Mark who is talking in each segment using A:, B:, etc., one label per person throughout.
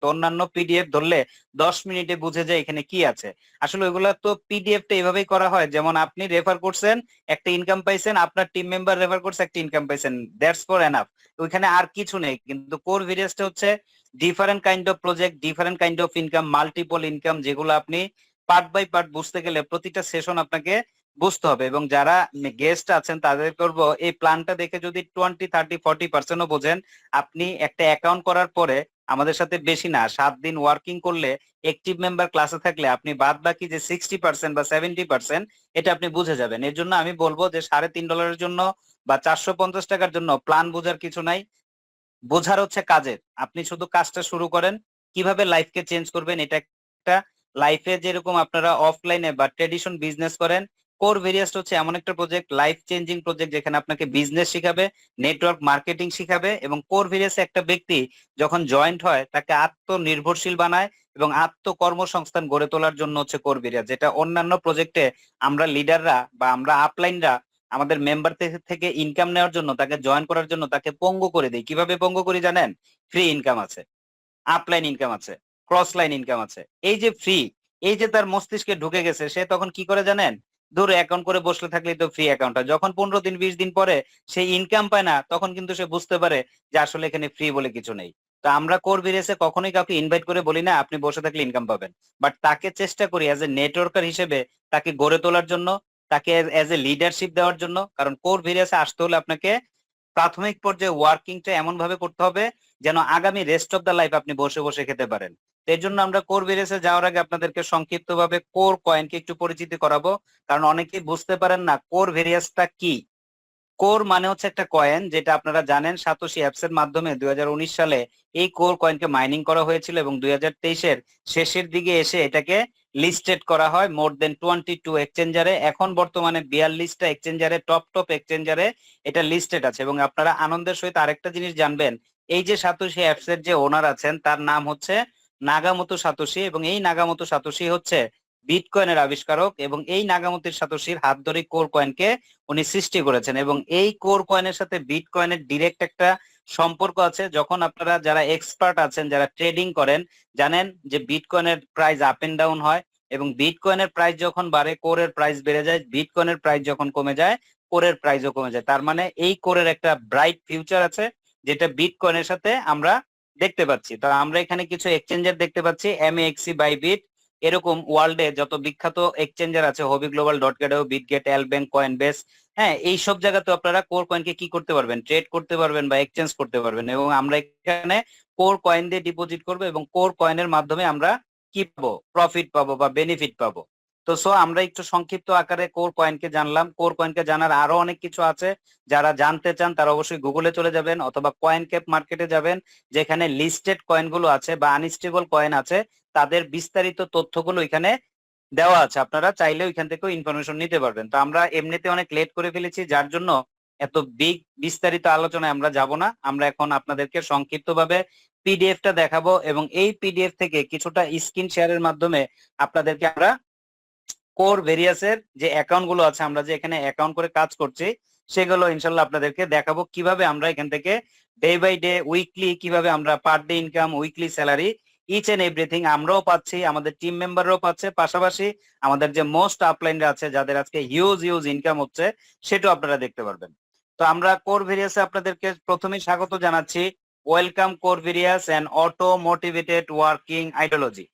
A: তো অন্যান্য পিডিএফ ধরলে 10 মিনিটে বুঝে যায় এখানে কি আছে। আসলে ওইগুলা তো পিডিএফটা এভাবেই করা হয়, যেমন আপনি রেফার করছেন একটা ইনকাম পাইছেন, আপনার টিম মেম্বার রেফার করছে একটা ইনকাম পাইছেন, দ্যাটস ফর এনাফ। ওইখানে আর কিছু নেই। কিন্তু কোর ভিডিওসটা হচ্ছে different kind of project, different kind of income, multiple income, যেগুলো আপনি পার্ট বাই পার্ট বুঝতে গেলে প্রতিটা সেশন আপনাকে বুঝতে হবে। এবং যারা গেস্ট আছেন তাদের করব এই প্ল্যানটা দেখে যদি 20, 30, 40%ও বোঝেন, আপনি একটা অ্যাকাউন্ট করার পরে আমাদের সাথে বেশি না 7 দিন ওয়ার্কিং করলে, অ্যাক্টিভ মেম্বার ক্লাসে থাকলে আপনি বাদ বাকি যে 60% বা 70% এটা আপনি বুঝে যাবেন। এর জন্য আমি বলবো যে $3.5 জন্য বা 450 টাকার জন্য প্ল্যান বোঝার কিছু নাই, বোঝার হচ্ছে কাজের। আপনি শুধু কাজটা শুরু করেন, কিভাবে লাইফকে চেঞ্জ করবেন। এটা একটা লাইফে যেরকম আপনারা অফলাইনে বা ট্রেডিশন বিজনেস করেন, কোর ভেরিয়াস হচ্ছে এমন একটা প্রজেক্ট, লাইফ চেঞ্জিং প্রজেক্ট, যেখানে আপনাকে বিজনেস শিখাবে, নেটওয়ার্ক মার্কেটিং শিখাবে। এবং কোর ভেরিয়াসে একটা ব্যক্তি যখন জয়েন্ট হয় তাকে আত্মনির্ভরশীল বানায় এবং আত্মকর্মসংস্থান গড়ে তোলার জন্য হচ্ছে কোর ভেরিয়াস, যেটা অন্যান্য প্রজেক্টে আমরা লিডাররা বা আমরা আপলাইনরা আমাদের মেম্বার থেকে ইনকাম নেওয়ার জন্য, তাকে জয়েন করার জন্য তাকে পঙ্গু করে দেই। কিভাবে পঙ্গু করি জানেন? ফ্রি ইনকাম আছে, আপলাইন ইনকাম আছে, ক্রস লাইন ইনকাম আছে। এই যে ফ্রি, এই যে তার মস্তিষ্কে ঢুকে গেছে, সে তখন কি করে জানেন? ধরে অ্যাকাউন্ট করে বসলে থাকলেই তো ফ্রি অ্যাকাউন্ট হয়। যখন 15 দিন 20 দিন পরে সে ইনকাম পায় না, তখন কিন্তু সে বুঝতে পারে যে আসলে এখানে ফ্রি বলে কিছু নেই। তো আমরা কোর ভিডিওসে কখনোই কাউকে ইনভাইট করে বলি না আপনি বসে থাকলে ইনকাম পাবেন, বাট তাকে চেষ্টা করি অ্যাজ এ নেটওয়ার্কার হিসেবে তাকে গড়ে তোলার জন্য, তাকে অ্যাজ এ লিডারশিপ দেওয়ার জন্য। কারণ কোর ভিডিওসে আসতে হলে আপনাকে প্রাথমিক পর্যায়ে ওয়ার্কিংটা এমন ভাবে করতে হবে যেন আগামী রেস্ট অফ দা লাইফ আপনি বসে বসে খেতে পারেন। তো এর জন্য আমরা কোর ভিডিওসে যাওয়ার আগে আপনাদেরকে সংক্ষিপ্তভাবে কোর কয়েনকে একটু পরিচিতি করাবো, কারণ অনেকেই বুঝতে পারেন না কোর ভেরিয়াসটা কি। কোর মানে হচ্ছে একটা কয়েন, যেটা আপনারা জানেন সাতোশি অ্যাপস এর মাধ্যমে 2019 সালে এই কোর কয়েনকে মাইনিং করা হয়েছিল এবং 2023-এর শেষের দিকে এসে এটাকে লিস্টেড করা হয় মোর দেন 22 এক্সচেঞ্জারে। এখন বর্তমানে 42টা এক্সচেঞ্জারে, টপ টপ এক্সচেঞ্জারে এটা লিস্টেড আছে। এবং আপনারা আনন্দের সহিত আরেকটা জিনিস জানবেন, এই যে সাতোশি অ্যাপস এর যে ওনার আছেন তার নাম হচ্ছে নাগামোতো সাতোশি, এবং এই নাগামোতো সাতোশি হচ্ছে বিটকয়েনের আবিষ্কারক। এবং এই নাগামোতো সাতোশির হাত ধরে কোর কয়েনকে উনি সৃষ্টি করেছেন। এবং এই কোর কয়েনের সাথে বিটকয়েনের ডিরেক্ট একটা সম্পর্ক আছে। যখন আপনারা যারা এক্সপার্ট আছেন, যারা ট্রেডিং করেন, জানেন যে বিটকয়েনের প্রাইস আপ এন্ড ডাউন হয়, এবং বিটকয়েনের প্রাইস যখন বাড়ে কোরের প্রাইস বেড়ে যায়, বিটকয়েনের প্রাইস যখন কমে যায় কোরের প্রাইসও কমে যায়। তার মানে এই কোরের একটা ব্রাইট ফিউচার আছে, যেটা বিটকয়েনের সাথে আমরা দেখতে পাচ্ছি। তো আমরা এখানে কিছু এক্সচেঞ্জার দেখতে পাচ্ছি, এমএক্সি, বাইবিট, এরকম ওয়ার্ল্ডে যত বিখ্যাত এক্সচেঞ্জার আছে, হবি গ্লোবাল, ডট গেটও, বিটগেট, এলব্যাংক, কয়েনবেস, হ্যাঁ, এই সব জায়গাতে আপনারা কোর কয়েনকে কি করতে পারবেন? ট্রেড করতে পারবেন বা এক্সচেঞ্জ করতে পারবেন। এবং আমরা এখানে কোর কয়েন দিয়ে ডিপোজিট করবো এবং কোর কয়েনের মাধ্যমে আমরা কি পাবো? প্রফিট পাবো বা বেনিফিট পাবো। তো সো আমরা একটু সংক্ষিপ্ত আকারে কোর কয়েনকে জানলাম। কোর কয়েনকে জানার আরো অনেক কিছু আছে, যারা জানতে চান তারা অবশ্যই গুগলে চলে যাবেন অথবা কয়েন ক্যাপ মার্কেটে যাবেন, যেখানে লিস্টেড কয়েনগুলো আছে বা আনস্টেবল কয়েন আছে, তাদের বিস্তারিত তথ্যগুলো এখানে দেওয়া আছে। আপনারা চাইলে ওইখান থেকেও ইনফরমেশন নিতে পারবেন। তো আমরা এমনিতে অনেক লেট করে ফেলেছি, যার জন্য এত বিস্তারিত আলোচনায় আমরা যাব না। আমরা এখন আপনাদেরকে সংক্ষিপ্তভাবে পিডিএফটা দেখাবো এবং এই পিডিএফ থেকে কিছুটা স্ক্রিন শেয়ারের মাধ্যমে আপনাদেরকে আমরা কোর ভেরিয়াসের যে অ্যাকাউন্ট গুলো আছে, আমরা যে এখানে অ্যাকাউন্ট করে কাজ করছি, সেগুলো ইনশাল্লাহ আপনাদেরকে দেখাবো কিভাবে আমরা এখান থেকে ডে বাই ডে, উইকলি, কিভাবে আমরা per day income, weekly salary, each and everything আমরাও পাচ্ছি, আমাদের টিম মেম্বাররাও পাচ্ছে, পাশাপাশি আমাদের যে মোস্ট আপলাইনরা আছে যাদের আজকে হিউজ হিউজ ইনকাম হচ্ছে, সেটাও আপনারা দেখতে পারবেন। তো আমরা কোর ভেরিয়াসে আপনাদেরকে প্রথমেই স্বাগত জানাচ্ছি। Welcome core various and auto motivated working ideology.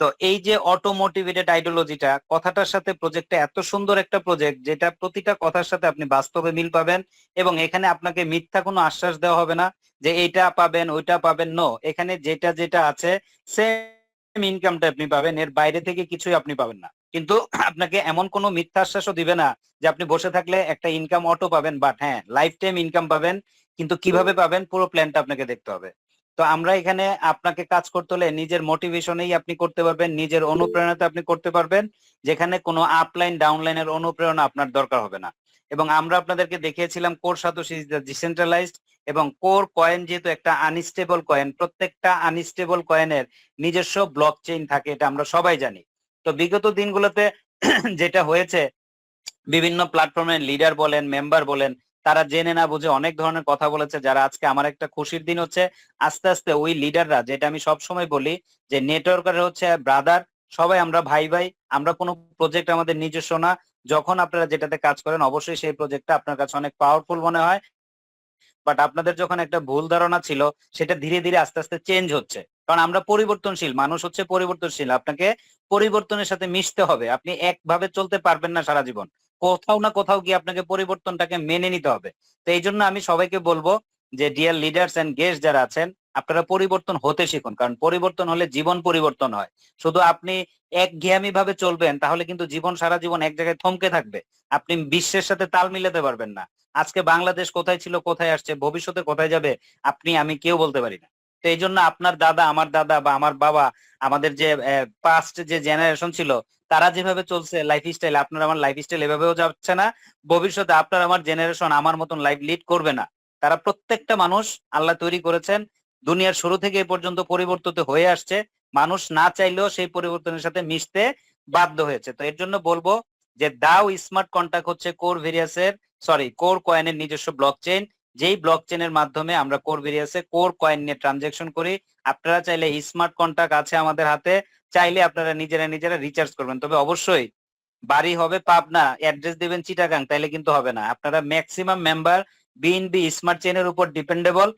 A: তো এই যে অটো মোটিভেটেড আইডিওলজিটা, কথাটার সাথে প্রজেক্টটা এত সুন্দর একটা প্রজেক্ট, যেটা প্রতিটা কথার সাথে আপনি বাস্তবে মিল পাবেন। এবং এখানে আপনাকে মিথ্যা কোনো আশ্বাস দেওয়া হবে না যে এইটা পাবেন ওইটা পাবেন। নো, এখানে যেটা যেটা আছে সেম ইনকামটা আপনি পাবেন, এর বাইরে থেকে কিছুই আপনি পাবেন না। কিন্তু আপনাকে এমন কোনো মিথ্যা আশ্বাসও দিবে না যে আপনি বসে থাকলে একটা ইনকাম অটো পাবেন, বাট হ্যাঁ লাইফ টাইম ইনকাম পাবেন। কিন্তু কিভাবে পাবেন পুরো প্ল্যানটা আপনাকে দেখতে হবে। তো আমরা এখানে আপনাকে কাজ করতে হলে নিজের মোটিভেশনেই আপনি করতে পারবেন, নিজের অনুপ্রেরণাতে আপনি করতে পারবেন, যেখানে কোনো আপলাইন ডাউনলাইনের অনুপ্রেরণা আপনার দরকার হবে না। এবং আমরা আপনাদেরকে দেখিয়েছিলাম core satoshi is the decentralised, এবং কোর কয়েন যেহেতু একটা আনস্টেবল কয়েন, প্রত্যেকটা আনস্টেবল কয়েনের নিজস্ব ব্লক চেইন থাকে, এটা আমরা সবাই জানি। তো বিগত দিনগুলোতে যেটা হয়েছে, বিভিন্ন প্ল্যাটফর্মের লিডার বলেন, মেম্বার বলেন, তারা জেনে না বুঝে অনেক ধরনের কথা বলেছে, যারা আজকে আমার একটা খুশির দিন হচ্ছে আস্তে আস্তে ওই লিডাররা, যেটা আমি সব সময় বলি যে নেটওয়ার্কার হচ্ছে ব্রাদার, সবাই আমরা ভাই ভাই, আমরা কোনো প্রজেক্ট আমাদের নিজস্ব না। যখন আপনারা যেটাতে কাজ করেন অবশ্যই সেই প্রজেক্টটা আপনার কাছে অনেক পাওয়ারফুল মনে হয়, বাট আপনাদের যখন একটা ভুল ধারণা ছিল সেটা ধীরে ধীরে আস্তে আস্তে চেঞ্জ হচ্ছে। কারণ আমরা পরিবর্তনশীল, মানুষ হচ্ছে পরিবর্তনশীল, আপনাকে পরিবর্তনের সাথে মিশতে হবে, আপনি একভাবে চলতে পারবেন না সারা জীবন, কোথাও না কোথাও গিয়ে আপনাকে পরিবর্তনটাকে মেনে নিতে হবে। তো এই জন্য আমি সবাইকে বলবো যে ডিয়ার লিডার্স এন্ড গেস্ট যারা আছেন, আপনারা পরিবর্তন হতে শিখুন, কারণ পরিবর্তন হলে জীবন পরিবর্তন হয়। শুধু আপনি একঘেয়েমি ভাবে চলবেন তাহলে কিন্তু জীবন সারা জীবন এক জায়গায় থমকে থাকবে, আপনি বিশ্বের সাথে তাল মিলাতে পারবেন না। আজকে বাংলাদেশ কোথায় ছিল, কোথায় আসছে, ভবিষ্যতে কোথায় যাবে, আপনি আমি কেউ বলতে পারি না। তো এই জন্য আপনার দাদা, আমার দাদা বা আমার বাবা, আমাদের যে পাস্ট যে জেনারেশন ছিল, তারা যেভাবে চলছে লাইফ স্টাইল, আপনার আমার লাইফ স্টাইল এভাবেও যাচ্ছে না। ভবিষ্যতে আপনার আমার জেনারেশন আমার মতন লাইফ লিড করবে না। তারা প্রত্যেকটা মানুষ আল্লাহ তৈরি করেছেন, দুনিয়ার শুরু থেকে এ পর্যন্ত পরিবর্তিত হয়ে আসছে, মানুষ না চাইলেও সেই পরিবর্তনের সাথে মিশতে বাধ্য হয়েছে। তো এর জন্য বলবো যে দাও স্মার্ট কন্ট্রাক্ট হচ্ছে কোর ভেরিয়াসের, সরি, কোর কয়েনের নিজস্ব ব্লক চেইন, যেই ব্লক চেইনের মাধ্যমে আমরা কোর ভেরিয়াসে কোর কয়েন নিয়ে ট্রানজেকশন করি। আপনারা চাইলে স্মার্ট কন্ট্রাক্ট আছে আমাদের হাতে, চাইলে আপনারা নিজেরা নিজেরা রিচার্জ করবেন, তবে অবশ্যই বাড়ি হবে পাবনা, অ্যাড্রেস দিবেন চিটাগাং, তাইলে কিন্তু হবে না। আপনারা ম্যাক্সিমাম মেম্বার বিএনবি স্মার্ট চেইনের উপর ডিপেন্ডেবল,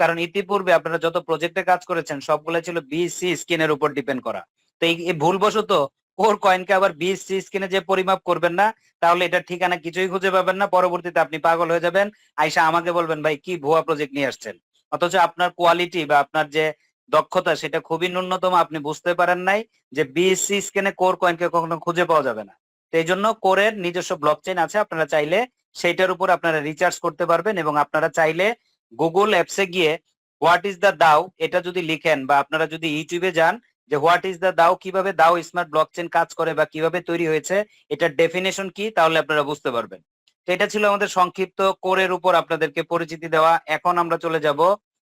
A: কারণ ইতিপূর্বে আপনারা যত প্রজেক্টে কাজ করেছেন সবগুলো ছিল বিএসসি স্কিনের উপর ডিপেন্ড করা। তো এই ভুলবশত কোর কয়েনকে আবার বিএসসি স্কিনে যে পরিমাপ করবেন না, তাহলে এটা ঠিকানা কিছুই খুঁজে পাবেন না, পরবর্তীতে আপনি পাগল হয়ে যাবেন, আইসা আমাকে বলবেন ভাই কি ভুয়া প্রজেক্ট নিয়ে আসছেন, অথচ আপনার কোয়ালিটি বা আপনার যে দক্ষতা সেটা খুবই ন্যূনতম, আপনি বুঝতে পারেন নাই যে বিএসসি স্ক্যানে কোর কয়েনকে কখনো খুঁজে পাওয়া যাবে না। তো এই জন্য কোরের নিজস্ব ব্লক চেইন আছে, আপনারা চাইলে সেইটার উপর আপনারা রিচার্জ করতে পারবেন, এবং আপনারা চাইলে গুগল অ্যাপসে গিয়ে হোয়াট ইজ দ্য দাও এটা যদি লিখেন, বা আপনারা যদি ইউটিউবে যান যে হোয়াট ইজ দ্য দাও, কিভাবে দাও স্মার্ট ব্লক চেইন কাজ করে বা কিভাবে তৈরি হয়েছে, এটার ডেফিনেশন কি, তাহলে আপনারা বুঝতে পারবেন। তো এটা ছিল আমাদের সংক্ষিপ্ত কোরের উপর আপনাদেরকে পরিচিতি দেওয়া। এখন আমরা চলে যাব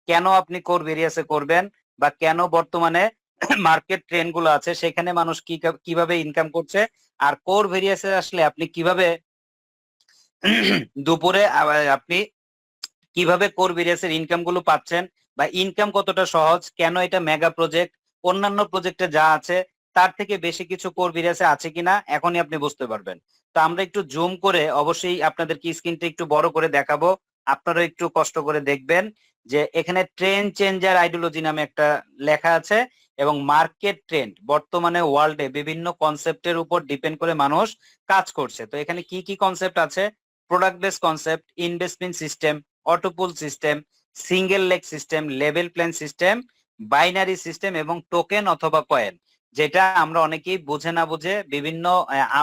A: কেন আপনি কোর ভেরিয়াসে করবেন, বা কেন বর্তমানে মার্কেট ট্রেন্ড গুলো আছে সেখানে মানুষ কিভাবে ইনকাম করছে, আর কোর ভেরিয়াসে আসলে আপনি কিভাবে দুপুরে আপনি কিভাবে কোর ভেরিয়াসের ইনকাম গুলো পাচ্ছেন, বা ইনকাম কতটা সহজ, কেন এটা মেগা প্রজেক্ট, অন্যান্য প্রজেক্টে যা আছে তার থেকে বেশি কিছু কোর ভেরিয়াসে আছে কিনা এখনই আপনি বুঝতে পারবেন। তো আমরা একটু জুম করে অবশ্যই আপনাদেরকে স্ক্রিনটা একটু বড় করে দেখাবো, আপনারা একটু কষ্ট করে দেখবেন যে এখানে ট্রেন্ড চেঞ্জার আইডিওলজি নামে একটা লেখা আছে, এবং মার্কেট ট্রেন্ড বর্তমানে ওয়ার্ল্ডে বিভিন্ন কনসেপ্টের উপর ডিপেন্ড করে মানুষ কাজ করছে। তো এখানে কি কি কনসেপ্ট আছে: product base concept, investment system, autopool system, single leg system, level plan system, binary system এবং টোকেন অথবা কয়েন, যেটা আমরা অনেকেই বুঝে না বুঝে বিভিন্ন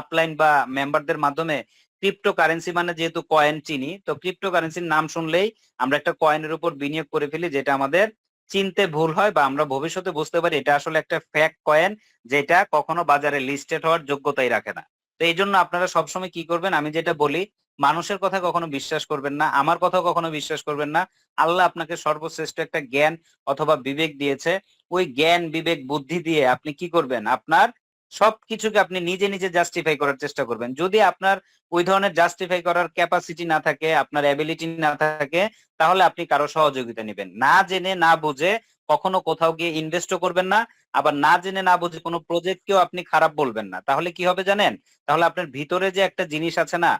A: আপলাইন বা মেম্বারদের মাধ্যমে ক্রিপ্টো কারেন্সি মানে যেহেতু কয়েন চিনি, তো ক্রিপ্টো কারেন্সির নাম শুনলেই আমরা একটা কয়েনের উপর বিনিয়োগ করে ফেলি, যেটা আমাদের চিনতে ভুল হয়, বা আমরা ভবিষ্যতে বুঝতে পারি এটা আসলে একটা ফেক কয়েন, যেটা কখনো বাজারে লিস্টেড হওয়ার যোগ্যতাই রাখে না। তো এই জন্য আপনারা সবসময় কি করবেন, আমি যেটা বলি, মানুষের কথা কখনো বিশ্বাস করবেন না, আমার কথা কখনো বিশ্বাস করবেন না। আল্লাহ আপনাকে সর্বশ্রেষ্ঠ একটা জ্ঞান অথবা বিবেক দিয়েছে, ওই জ্ঞান বিবেক বুদ্ধি দিয়ে আপনি কি করবেন, আপনার সবকিছুকে আপনি নিজে নিজে জাস্টিফাই করার চেষ্টা করবেন। যদি আপনার ওই ধরনের জাস্টিফাই করার ক্যাপাসিটি না থাকে, আপনার অ্যাবিলিটি না থাকে, তাহলে আপনি কারো সহযোগিতা নেবেন না, জেনে না বুঝে কখনো কোথাও গিয়ে ইনভেস্টও করবেন না, আবার না জেনে না বুঝে কোনো প্রজেক্টকেও আপনি খারাপ বলবেন না। তাহলে কি হবে জানেন, তাহলে আপনার ভিতরে যে একটা জিনিস আছে না,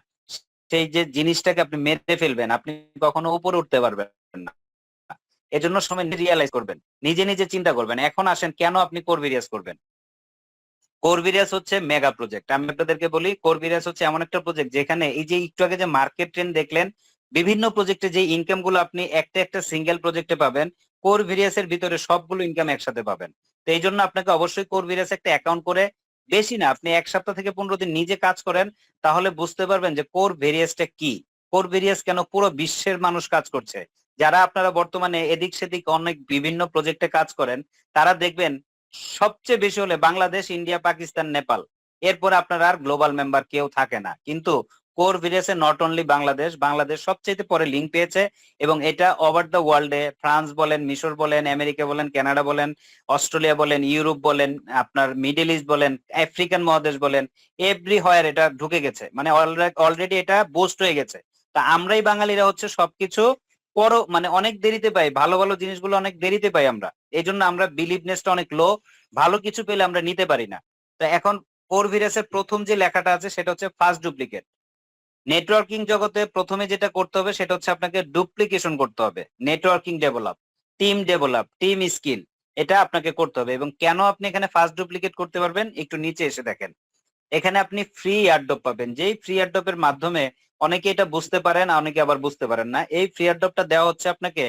A: সেই যে জিনিসটাকে আপনি মেরে ফেলবেন, আপনি কখনো উপরে উঠতে পারবেন না। এজন্য সময় রিয়ালাইজ করবেন, নিজে নিজে চিন্তা করবেন। এখন আসেন কেন আপনি কোরভিরিয়াস করবেন। কোরভিরিয়াস হচ্ছে মেগা প্রজেক্ট। আমি আপনাদেরকে বলি, কোরভিরিয়াস হচ্ছে এমন একটা প্রজেক্ট যেখানে এই যে একটু আগে যে মার্কেট ট্রেন্ড দেখলেন, বিভিন্ন প্রজেক্টে যে ইনকাম গুলো আপনি একটা একটা সিঙ্গেল প্রজেক্টে পাবেন, কোরভিরিয়াসের ভিতরে সবগুলো ইনকাম একসাথে পাবেন। তো এই জন্য আপনাকে অবশ্যই কোরভিরিয়াস একটা অ্যাকাউন্ট করে, বেশি না, আপনি 1 সপ্তাহ থেকে 15 দিন নিজে কাজ করেন, তাহলে বুঝতে পারবেন যে কোর ভেরিয়াসটা কি, কোর ভেরিয়াস কেন পুরো বিশ্বের মানুষ কাজ করছে। যারা আপনারা বর্তমানে এদিক সেদিক অনেক বিভিন্ন প্রজেক্টে কাজ করেন, তারা দেখবেন সবচেয়ে বেশি হলে বাংলাদেশ, ইন্ডিয়া, পাকিস্তান, নেপাল, এরপরে আপনার আর গ্লোবাল মেম্বার কেউ থাকে না। কিন্তু কোর ভিরিয়াসে নট অনলি বাংলাদেশ, বাংলাদেশ সবচেয়ে পরে লিঙ্ক পেয়েছে, এবং এটা ওভার দ্য ওয়ার্ল্ডে, ফ্রান্স বলেন, মিশর বলেন, আমেরিকা বলেন, কানাডা বলেন, অস্ট্রেলিয়া বলেন, ইউরোপ বলেন, আপনার মিডল ইস্ট বলেন, আফ্রিকান মহাদেশ বলেন, এভরি হোয়ার এটা ঢুকে গেছে, মানে অলরেডি এটা বুস্ট হয়ে গেছে। তো তা আমরাই বাঙালিরা হচ্ছে সবকিছু মানে অনেক দেরিতে পাই, ভালো ভালো জিনিসগুলো অনেক দেরিতে পাই আমরা, এই জন্য আমরা বিলিভনেসটা অনেক লো, ভালো কিছু পেলে আমরা নিতে পারি না। তো এখন কোর ভিরাসের প্রথম যে লেখাটা আছে সেটা হচ্ছে ফার্স্ট ডুপ্লিকেট। নেটওয়ার্কিং জগতে প্রথমে যেটা করতে হবে সেটা হচ্ছে আপনাকে ডুপ্লিকেশন করতে হবে, নেটওয়ার্কিং ডেভেলপ, টিম স্কিল, এটা আপনাকে করতে হবে। এবং কেন আপনি এখানে ফার্স্ট ডুপ্লিকেট করতে পারবেন, একটু নিচে এসে দেখেন, এখানে আপনি ফ্রি এয়ারড্রপ পাবেন, যেই ফ্রি এয়ারড্রপের মাধ্যমে অনেকে এটা বুঝতে পারেন, অনেকে আবার বুঝতে পারেন না। এই ফ্রি এয়ারড্রপটা দেওয়া হচ্ছে আপনাকে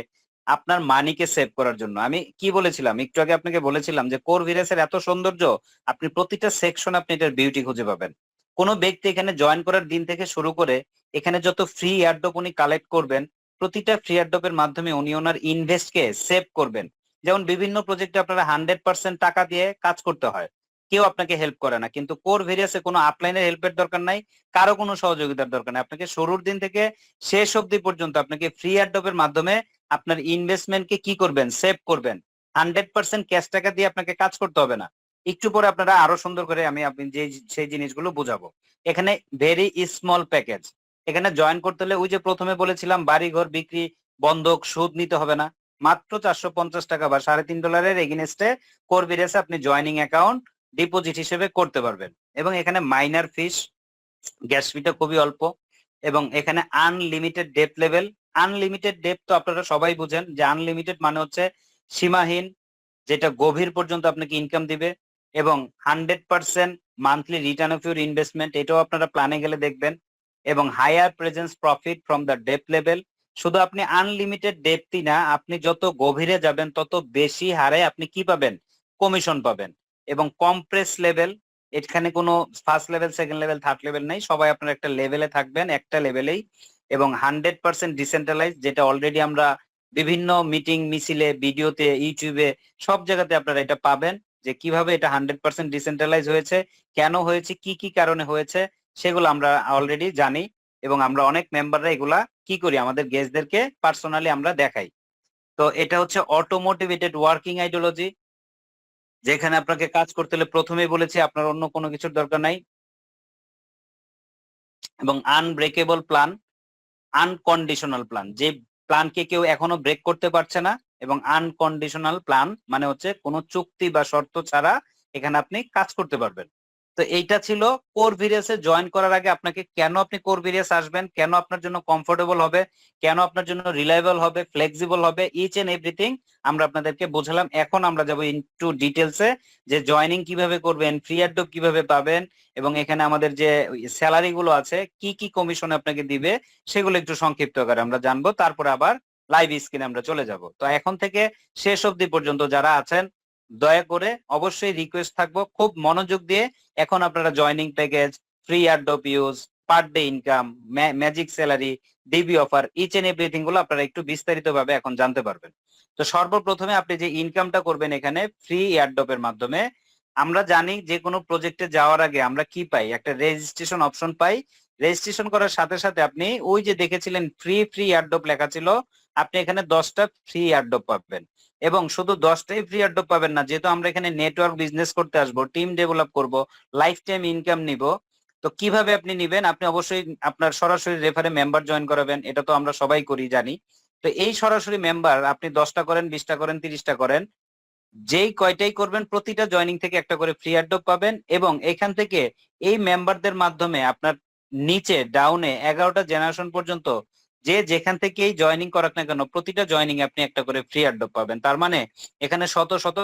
A: আপনার মানিকে সেভ করার জন্য। আমি কি বলেছিলাম একটু আগে, আপনাকে বলেছিলাম যে কোর ভিরাসের এত সৌন্দর্য, আপনি প্রতিটা সেকশন আপনি এটার বিউটি খুঁজে পাবেন। কোনো ব্যক্তি এখানে জয়েন করার দিন থেকে শুরু করে এখানে যত ফ্রি এয়ারড্রপ উনি কালেক্ট করবেন, প্রতিটা ফ্রি এয়ারড্রপের মাধ্যমে উনি ওনার ইনভেস্টকে সেভ করবেন। যেমন বিভিন্ন প্রজেক্টে আপনারা 100% টাকা দিয়ে কাজ করতে হয়, কেউ আপনাকে হেল্প করে না, কিন্তু কোর ভেরিয়াসে কোনো আপলাইনের হেল্পের দরকার নাই, কারো কোনো সহযোগিতার দরকার নাই। আপনাকে শুরুর দিন থেকে শেষ অবধি পর্যন্ত আপনাকে ফ্রি এয়ারড্রপের মাধ্যমে আপনার ইনভেস্টমেন্টকে কি করবেন, সেভ করবেন। 100% ক্যাশ টাকা দিয়ে আপনাকে কাজ করতে হবে না। একটু পরে আপনারা আরো সুন্দর করে আমি আপনি যে সেই জিনিসগুলো বুঝাবো। এখানে ভেরি স্মল প্যাকেজ, এখানে জয়েন করতে হলে ওই যে প্রথমে বলেছিলাম বাড়ি ঘর বিক্রি, বন্ধক, সুদ নিতে হবে না। মাত্র 450 টাকা বা $3.5 এগেইনস্টে কোর ভিরাসে আপনি জয়নিং অ্যাকাউন্ট ডিপোজিট হিসেবে করতে পারবেন। এবং এখানে মাইনার ফিস, গ্যাস ফিটা খুবই অল্প। এবং এখানে unlimited depth level. Unlimited depth তো আপনারা সবাই বুঝেন যে আনলিমিটেড মানে হচ্ছে সীমাহীন, যেটা গভীর পর্যন্ত আপনাকে ইনকাম দিবে। এবং 100% monthly return of your investment, এটাও আপনারা প্ল্যানে গেলে দেখবেন। এবং higher presence profit from the depth level. শুধু আপনি আনলিমিটেড ডেপটি না, আপনি যত গভীরে যাবেন তত বেশি হারে আপনি কি পাবেন, কমিশন পাবেন। এবং কম্প্রেস লেভেল, এখানে কোনো first level, second level, third level নেই, সবাই আপনার একটা লেভেলে থাকবেন, একটা লেভেলেই। এবং 100% ডিসেন্ট্রালাইজ, যেটা অলরেডি আমরা বিভিন্ন মিটিং মিছিলে, ভিডিওতে, ইউটিউবে, সব জায়গাতে আপনারা এটা পাবেন যে কিভাবে এটা 100% ডিসেন্ট্রালাইজ হয়েছে, কেন হয়েছে, কি কি কারণে হয়েছে, সেগুলো আমরা অলরেডি জানি। এবং আমরা অনেক মেম্বাররা এগুলা কি করি, আমাদের গেস্টদেরকে পার্সোনালি আমরা দেখাই। তো এটা হচ্ছে অটোমোটিভেটেড ওয়ার্কিং আইডিওলজি, যেখানে আপনাকে কাজ করতে হলে প্রথমেই বলেছি আপনার অন্য কোনো কিছুর দরকার নাই। এবং আনব্রেকেবল প্ল্যান, আনকন্ডিশনাল প্ল্যান, যে প্ল্যানকে কেউ এখনো ব্রেক করতে পারছে না। এবং আনকন্ডিশনাল প্ল্যান মানে হচ্ছে কোনো চুক্তি বা শর্ত ছাড়া এখানে আপনি কাজ করতে পারবেন। তো এইটা ছিল কোর ভিরিয়াসে জয়েন করার আগে আপনাকে কেন আপনি কোর ভিরিয়াস আসবেন, কেন আপনার জন্য কমফোর্টেবল হবে, কেন আপনার জন্য রিলায়েবল হবে, ফ্লেক্সিবল হবে, ইচ এন্ড এভরিথিং আমরা আপনাদেরকে বোঝালাম। এখন আমরা যাব ইনটু ডিটেলসে, যে জয়েনিং কিভাবে করবেন, ফ্রি অ্যাডপ কিভাবে পাবেন, এবং এখানে আমাদের যে স্যালারি গুলো আছে, কি কি কমিশন আপনাকে দিবে, সেগুলো একটু সংক্ষিপ্ত আকারে আমরা জানবো। তারপরে আবার লাইভ স্ক্রিনে আমরা চলে যাব। তো এখন থেকে শেষ অবধি পর্যন্ত যারা আছেন, দয়া করে অবশ্যই রিকোয়েস্ট থাকবো, খুব মনোযোগ দিয়ে এখন আপনারা joining package, free airdrop use, per day income, magic salary, DB offer, each and everything গুলো আপনারা একটু বিস্তারিত ভাবে এখন জানতে পারবেন। তো সর্বপ্রথমে আপনি যে ইনকামটা করবেন এখানে ফ্রি এয়ারড্রপের মাধ্যমে, আমরা জানি যে কোনো প্রজেক্টে যাওয়ার আগে আমরা কি পাই, একটা রেজিস্ট্রেশন অপশন পাই। রেজিস্ট্রেশন করার সাথে সাথে আপনি ওই যে দেখেছিলেন ফ্রি ফ্রি এয়ারড্রপ লেখা ছিল, আপনি এখানে 10টা ফ্রি এয়ারড্রপ পাবেন। এবং শুধু 10টাই ফ্রি এয়ারড্রপ পাবেন না, যেহেতু আমরা এখানে নেটওয়ার্ক বিজনেস করতে আসবো, টিম ডেভেলপ করব, লাইফ টাইম ইনকাম নিব। তো কিভাবে আপনি নিবেন, আপনি অবশ্যই আপনার সরাসরি রেফারে মেম্বার জয়েন করাবেন, এটা তো আমরা সবাই করি জানি। তো এই সরাসরি মেম্বার আপনি 10টা করেন, 20টা করেন, 30টা করেন, যেই কয়টাই করবেন প্রতিটা জয়নিং থেকে একটা করে ফ্রি এয়ারড্রপ পাবেন। এবং এখান থেকে এই মেম্বারদের মাধ্যমে আপনার নিচে ডাউনে 11টা জেনারেশন পর্যন্ত যে যেখান থেকেই জয়নিং করাক না কেন, প্রতিটা জয়নিং আপনি একটা করে ফ্রি এয়ারড্রপ পাবেন। তার মানে এখানে শত শত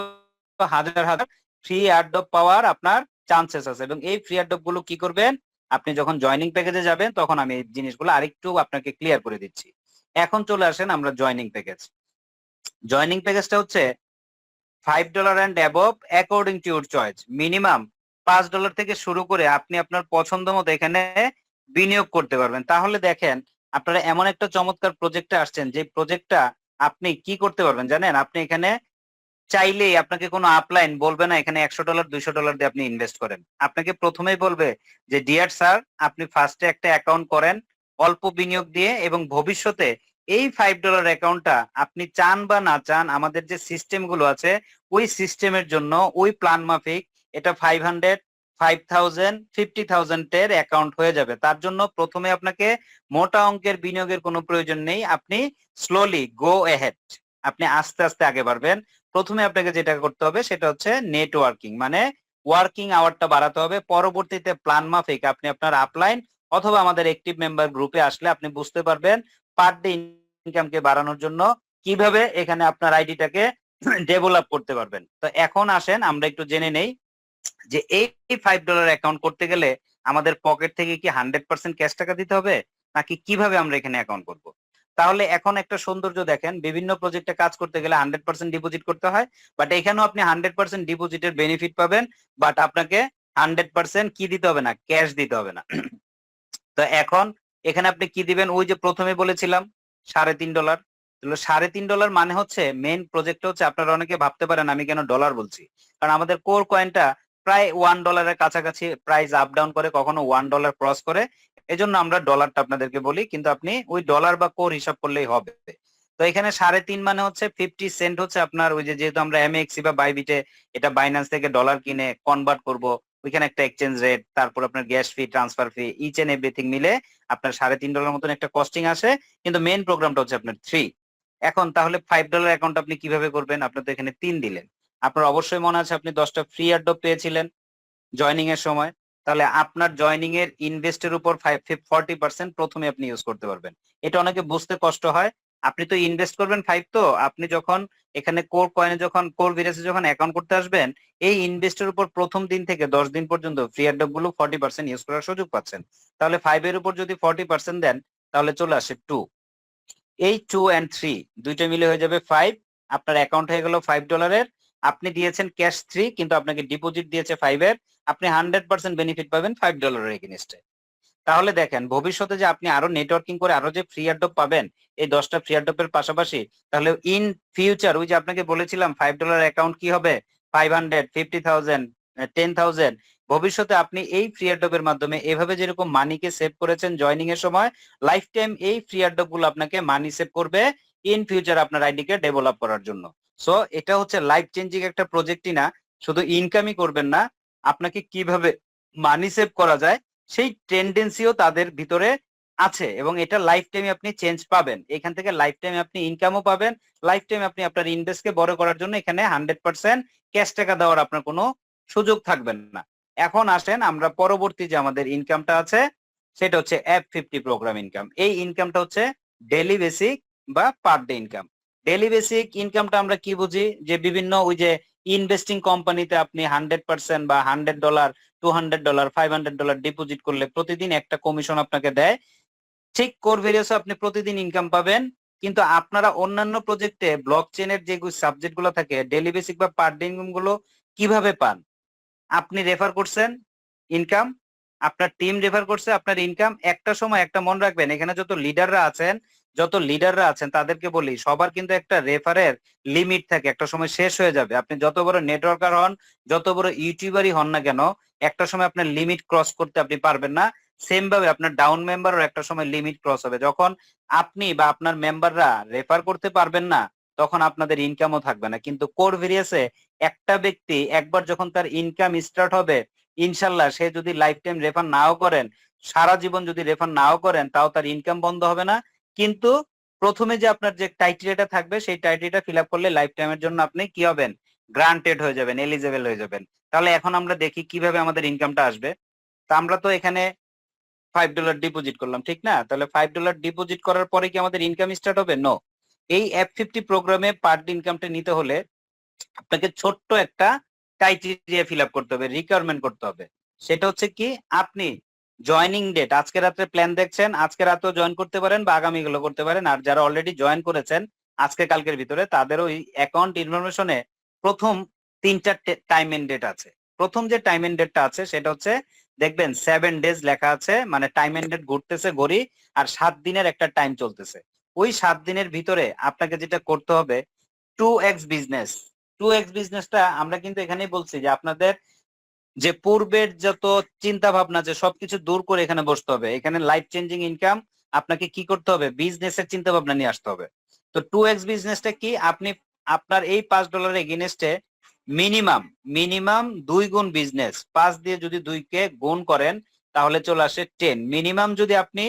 A: হাজার হাজার ফ্রি এয়ারড্রপ পাওয়ার আপনার চান্সেস আছে। এবং এই ফ্রি এয়ারড্রপ গুলো কি করবেন, আপনি যখন জয়নিং প্যাকেজে যাবেন তখন আমি এই জিনিসগুলো আরেকটু আপনাকে ক্লিয়ার করে দিচ্ছি। এখন চলে আসেন আমরা জয়নিং প্যাকেজ। জয়নিং প্যাকেজটা হচ্ছে $5 and above according to your choice. Minimum $5 থেকে শুরু করে আপনি আপনার পছন্দ মতো এখানে বিনিয়োগ করতে পারবেন। তাহলে দেখেন, আপনারা এমন একটা চমৎকার প্রজেক্টে আসছেন, যে প্রজেক্টটা আপনি কি করতে পারবেন জানেন, আপনি এখানে চাইলেই আপনাকে কোনো আপলাইন বলবে না এখানে $100 $200 দিয়ে আপনি ইনভেস্ট করেন। আপনাকে প্রথমেই বলবে যে ডিয়ার স্যার, আপনি ফার্স্টে একটা অ্যাকাউন্ট করেন অল্প বিনিয়োগ দিয়ে, এবং ভবিষ্যতে এই $5 অ্যাকাউন্টটা আপনি চান বা না চান, আমাদের যে সিস্টেম গুলো আছে ওই সিস্টেমের জন্য, ওই প্ল্যান মাফিক এটা 500 5,000 50,000 এর অ্যাকাউন্ট হয়ে যাবে। তার জন্য প্রথমে আপনাকে মোটা অঙ্কের বিনিয়োগের কোনো প্রয়োজন নেই। আপনি স্লোলি গো এহেড, আপনি আস্তে আস্তে আগে বাড়বেন। প্রথমে আপনাকে যেটা করতে হবে সেটা হচ্ছে নেটওয়ার্কিং, মানে ওয়ার্কিং আওয়ারটা বাড়াতে হবে। পরবর্তীতে প্ল্যান মাফিক আপনি আপনার আপলাইন অথবা আমাদের অ্যাক্টিভ মেম্বার গ্রুপে আসলে আপনি বুঝতে পারবেন পার ডে ইনকামকে বাড়ানোর জন্য কিভাবে এখানে আপনার আইডিটাকে ডেভেলপ করতে পারবেন। তো এখন আসেন আমরা একটু জেনে নেই যে এই $5 অ্যাকাউন্ট করতে গেলে আমাদের পকেট থেকে কি 100% ক্যাশ টাকা দিতে হবে, নাকি কিভাবে আমরা এখানে অ্যাকাউন্ট করব? তাহলে এখন একটা সৌন্দর্য দেখেন, বিভিন্ন প্রজেক্টে কাজ করতে গেলে 100% ডিপোজিট করতে হয়, বাট এখানেও আপনি 100% ডিপোজিটের বেনিফিট পাবেন, বাট আপনাকে 100% কি দিতে হবে না, ক্যাশ দিতে হবে না। তো এখন এখানে আপনি কি দিবেন, ওই যে প্রথমে বলেছিলাম $3.5। $3.5 মানে হচ্ছে মেইন প্রজেক্ট হচ্ছে, আপনারা অনেকে ভাবতে পারেন আমি কেন ডলার বলছি, কারণ আমাদের কোর কয়েনটা প্রায় $1 কাছাকাছি প্রাইস আপ ডাউন করে, কখনো $1 ক্রস করে, এজন্য আমরা ডলারটা আপনাদেরকে বলি, কিন্তু আপনি ওই ডলার বা কোর হিসাব করলেই হবে। তো এখানে 3.5 মানে হচ্ছে 50 সেন্ট হচ্ছে আপনার ওই যে, যেহেতু আমরা এমএক্সি বা বাইবিটে এটা বাইন্যান্স থেকে ডলার কিনে কনভার্ট করব, ওইখানে একটা এক্সচেঞ্জ রেট, তারপর আপনার gas fee, transfer fee, each and everything মিলে আপনার $3.5 মতন একটা কস্টিং আসে, কিন্তু মেইন প্রোগ্রামটা হচ্ছে আপনার 3। এখন তাহলে $5 অ্যাকাউন্ট আপনি কিভাবে করবেন? আপনি তো এখানে 3 দিলেন। আপনার অবশ্যই মনে আছে আপনি 10টা ফ্রি এয়ারড্রপ পেয়েছিলেন জয়নিং এর সময়। তাহলে আপনার জয়নিং এর ইনভেস্টের উপর 40% প্রথমে আপনি ইউজ করতে পারবেন। এটা অনেকে বুঝতে কষ্ট হয়। আপনি তো ইনভেস্ট করবেন 5, তো আপনি যখন এখানে কোর কয়েনে যখন কোর ভিরাসে যখন অ্যাকাউন্ট করতে আসবেন, এই ইনভেস্টের উপর প্রথম দিন থেকে 10 দিন পর্যন্ত ফ্রি এয়ারড্রপ গুলো 40% ইউজ করার সুযোগ পাচ্ছেন। তাহলে 5 এর উপর যদি 40% দেন তাহলে চলে আসে 2। এই 2 and 3 দুইটা মিলে হয়ে যাবে 5। আপনার অ্যাকাউন্ট হয়ে গেল $5। আপনি দিয়েছেন ক্যাশ 3, কিন্তু আপনাকে ডিপোজিট দিয়েছে 5 এর। আপনি 100% বেনিফিট পাবেন $5 এগেইনস্টে। তাহলে দেখেন ভবিষ্যতে যে আপনি আরো নেটওয়ার্কিং করে আরো যে ফ্রি এয়ারড্রপ পাবেন এই 10টা ফ্রি এয়ারড্রপের পাশাপাশি, তাহলে ইন ফিউচার ওই যে আপনাকে বলেছিলাম $5 অ্যাকাউন্ট কি হবে, 500, 50,000, 10,000, ভবিষ্যতে আপনি এই ফ্রি এয়ারড্রপের মাধ্যমে এভাবে যেরকম মানিকে সেভ করেছেন জয়নিং এর সময়, লাইফ টাইম এই ফ্রি এয়ারড্রপ গুলো আপনাকে মানি সেভ করবে ইন ফিউচার আপনার আইডিকে ডেভেলপ করার জন্য। সো এটা হচ্ছে লাইফ চেঞ্জিং একটা প্রজেক্টই না, শুধু ইনকামই করবেন না, আপনাকে কিভাবে মানি সেভ করা যায় সেই টেন্ডেন্সিও তাদের ভিতরে আছে, এবং এটা লাইফ টাইমে আপনি চেঞ্জ পাবেন। এখান থেকে লাইফ টাইমে আপনি ইনকামও পাবেন, লাইফ টাইমে আপনি আপনার ইনভেস্টকে বড় করার জন্য এখানে 100% ক্যাশ টাকা দেওয়ার আপনার কোনো সুযোগ থাকবেন না। এখন আসেন আমরা পরবর্তী যে আমাদের ইনকামটা আছে সেটা হচ্ছে F50 প্রোগ্রাম ইনকাম। এই ইনকামটা হচ্ছে ডেইলি বেসিক বা পার ডে ইনকাম। ডেইলি বেসিক ইনকামটা আমরা কি বুঝি, যে বিভিন্ন ওই যে ইনভেস্টিং কোম্পানিতে আপনি 100% বা $100, $200, $500 ডিপোজিট করলে প্রতিদিন একটা কমিশন আপনাকে দেয়। ঠিক কোরভেরিয়াসে আপনি প্রতিদিন ইনকাম পাবেন, কিন্তু আপনারা অন্যান্য প্রজেক্টে ব্লক চেনের যে সাবজেক্ট গুলো থাকে ডেইলি বেসিক বা পার ডে ইনকাম গুলো কিভাবে পান? আপনি রেফার করছেন ইনকাম, আপনার টিম রেফার করছে আপনার ইনকাম। একটা সময় একটা মনে রাখবেন, এখানে যত লিডাররা আছেন তাদেরকে বলি সবার কিন্তু একটা রেফারের লিমিট থাকে, একটা সময় শেষ হয়ে যাবে। আপনি যত বড় নেটওয়ার্কার হন, যত বড় ইউটিউবারই হন না কেন, একটা সময় আপনার লিমিট ক্রস করতে আপনি পারবেন না। সেম ভাবে আপনার ডাউন মেম্বারও একটা সময় লিমিট ক্রস হবে, যখন আপনি বা আপনার মেম্বাররা রেফার করতে পারবেন না তখন আপনাদের ইনকামও থাকবে না। কিন্তু কোর ভেরিয়াসে একটা ব্যক্তি একবার যখন তার ইনকাম স্টার্ট হবে, ইনশাল্লাহ সে যদি লাইফ টাইম রেফার নাও করেন, সারা জীবন যদি রেফার নাও করেন, তাও তার ইনকাম বন্ধ হবে না। কিন্তু প্রথমে যে আপনার যে ক্রাইটেরিয়াটা থাকবে সেই ক্রাইটেরিয়াটা ফিল আপ করলে লাইফ টাইমের জন্য আপনি কি হবেন, গ্রান্টেড হয়ে যাবেন, এলিজেবল হয়ে যাবেন। তাহলে এখন আমরা দেখি কিভাবে আমাদের ইনকামটা আসবে। তা আমরা তো এখানে $5 ডিপোজিট করলাম, ঠিক না? তাহলে $5 ডিপোজিট করার পরে কি আমাদের ইনকাম স্টার্ট হবে? নো। এই F50 প্রোগ্রামে পার ডে ইনকামটা নিতে হলে আপনাকে ছোট্ট একটা ক্রাইটেরিয়া ফিল আপ করতে হবে, রিকোয়ারমেন্ট করতে হবে। সেটা হচ্ছে কি, আপনি জয়নিং ডেট আজকে রাত্রে প্ল্যান দেখছেন, আজকে রাতেও জয়েন করতে পারেন বা আগামী গুলো করতে পারেন। আর যারা অলরেডি জয়েন করেছেন আজকে কালকের ভিতরে, তাদের ওই অ্যাকাউন্ট ইনফরমেশনে প্রথম 3টা টাইম এন্ড ডেট আছে। প্রথম যে টাইম এন্ড ডেটটা আছে সেটা হচ্ছে দেখবেন 7 ডেজ লেখা আছে, মানে টাইম এন্ড ডেট ঘুরতেছে ঘড়ি, আর 7 দিনের একটা টাইম চলতেছে। ওই 7 দিনের ভিতরে আপনাকে যেটা করতে হবে, 2x বিজনেস। 2x বিজনেসটা আমরা কিন্তু এখানেই বলছি যে আপনাদের যে পূর্বের যত চিন্তা ভাবনা যে সবকিছু দূর করে এখানে বসতে হবে। এখানে লাইফ চেঞ্জিং ইনকাম, আপনাকে কি করতে হবে, বিজনেসের চিন্তা ভাবনা নিয়ে আসতে হবে। তো 2x বিজনেসটা কি, আপনি আপনার এই $5 এগেইনস্টে মিনিমাম মিনিমাম 2 গুণ বিজনেস, 5 দিয়ে যদি 2 কে গুণ করেন তাহলে চলে আসে 10। মিনিমাম যদি আপনি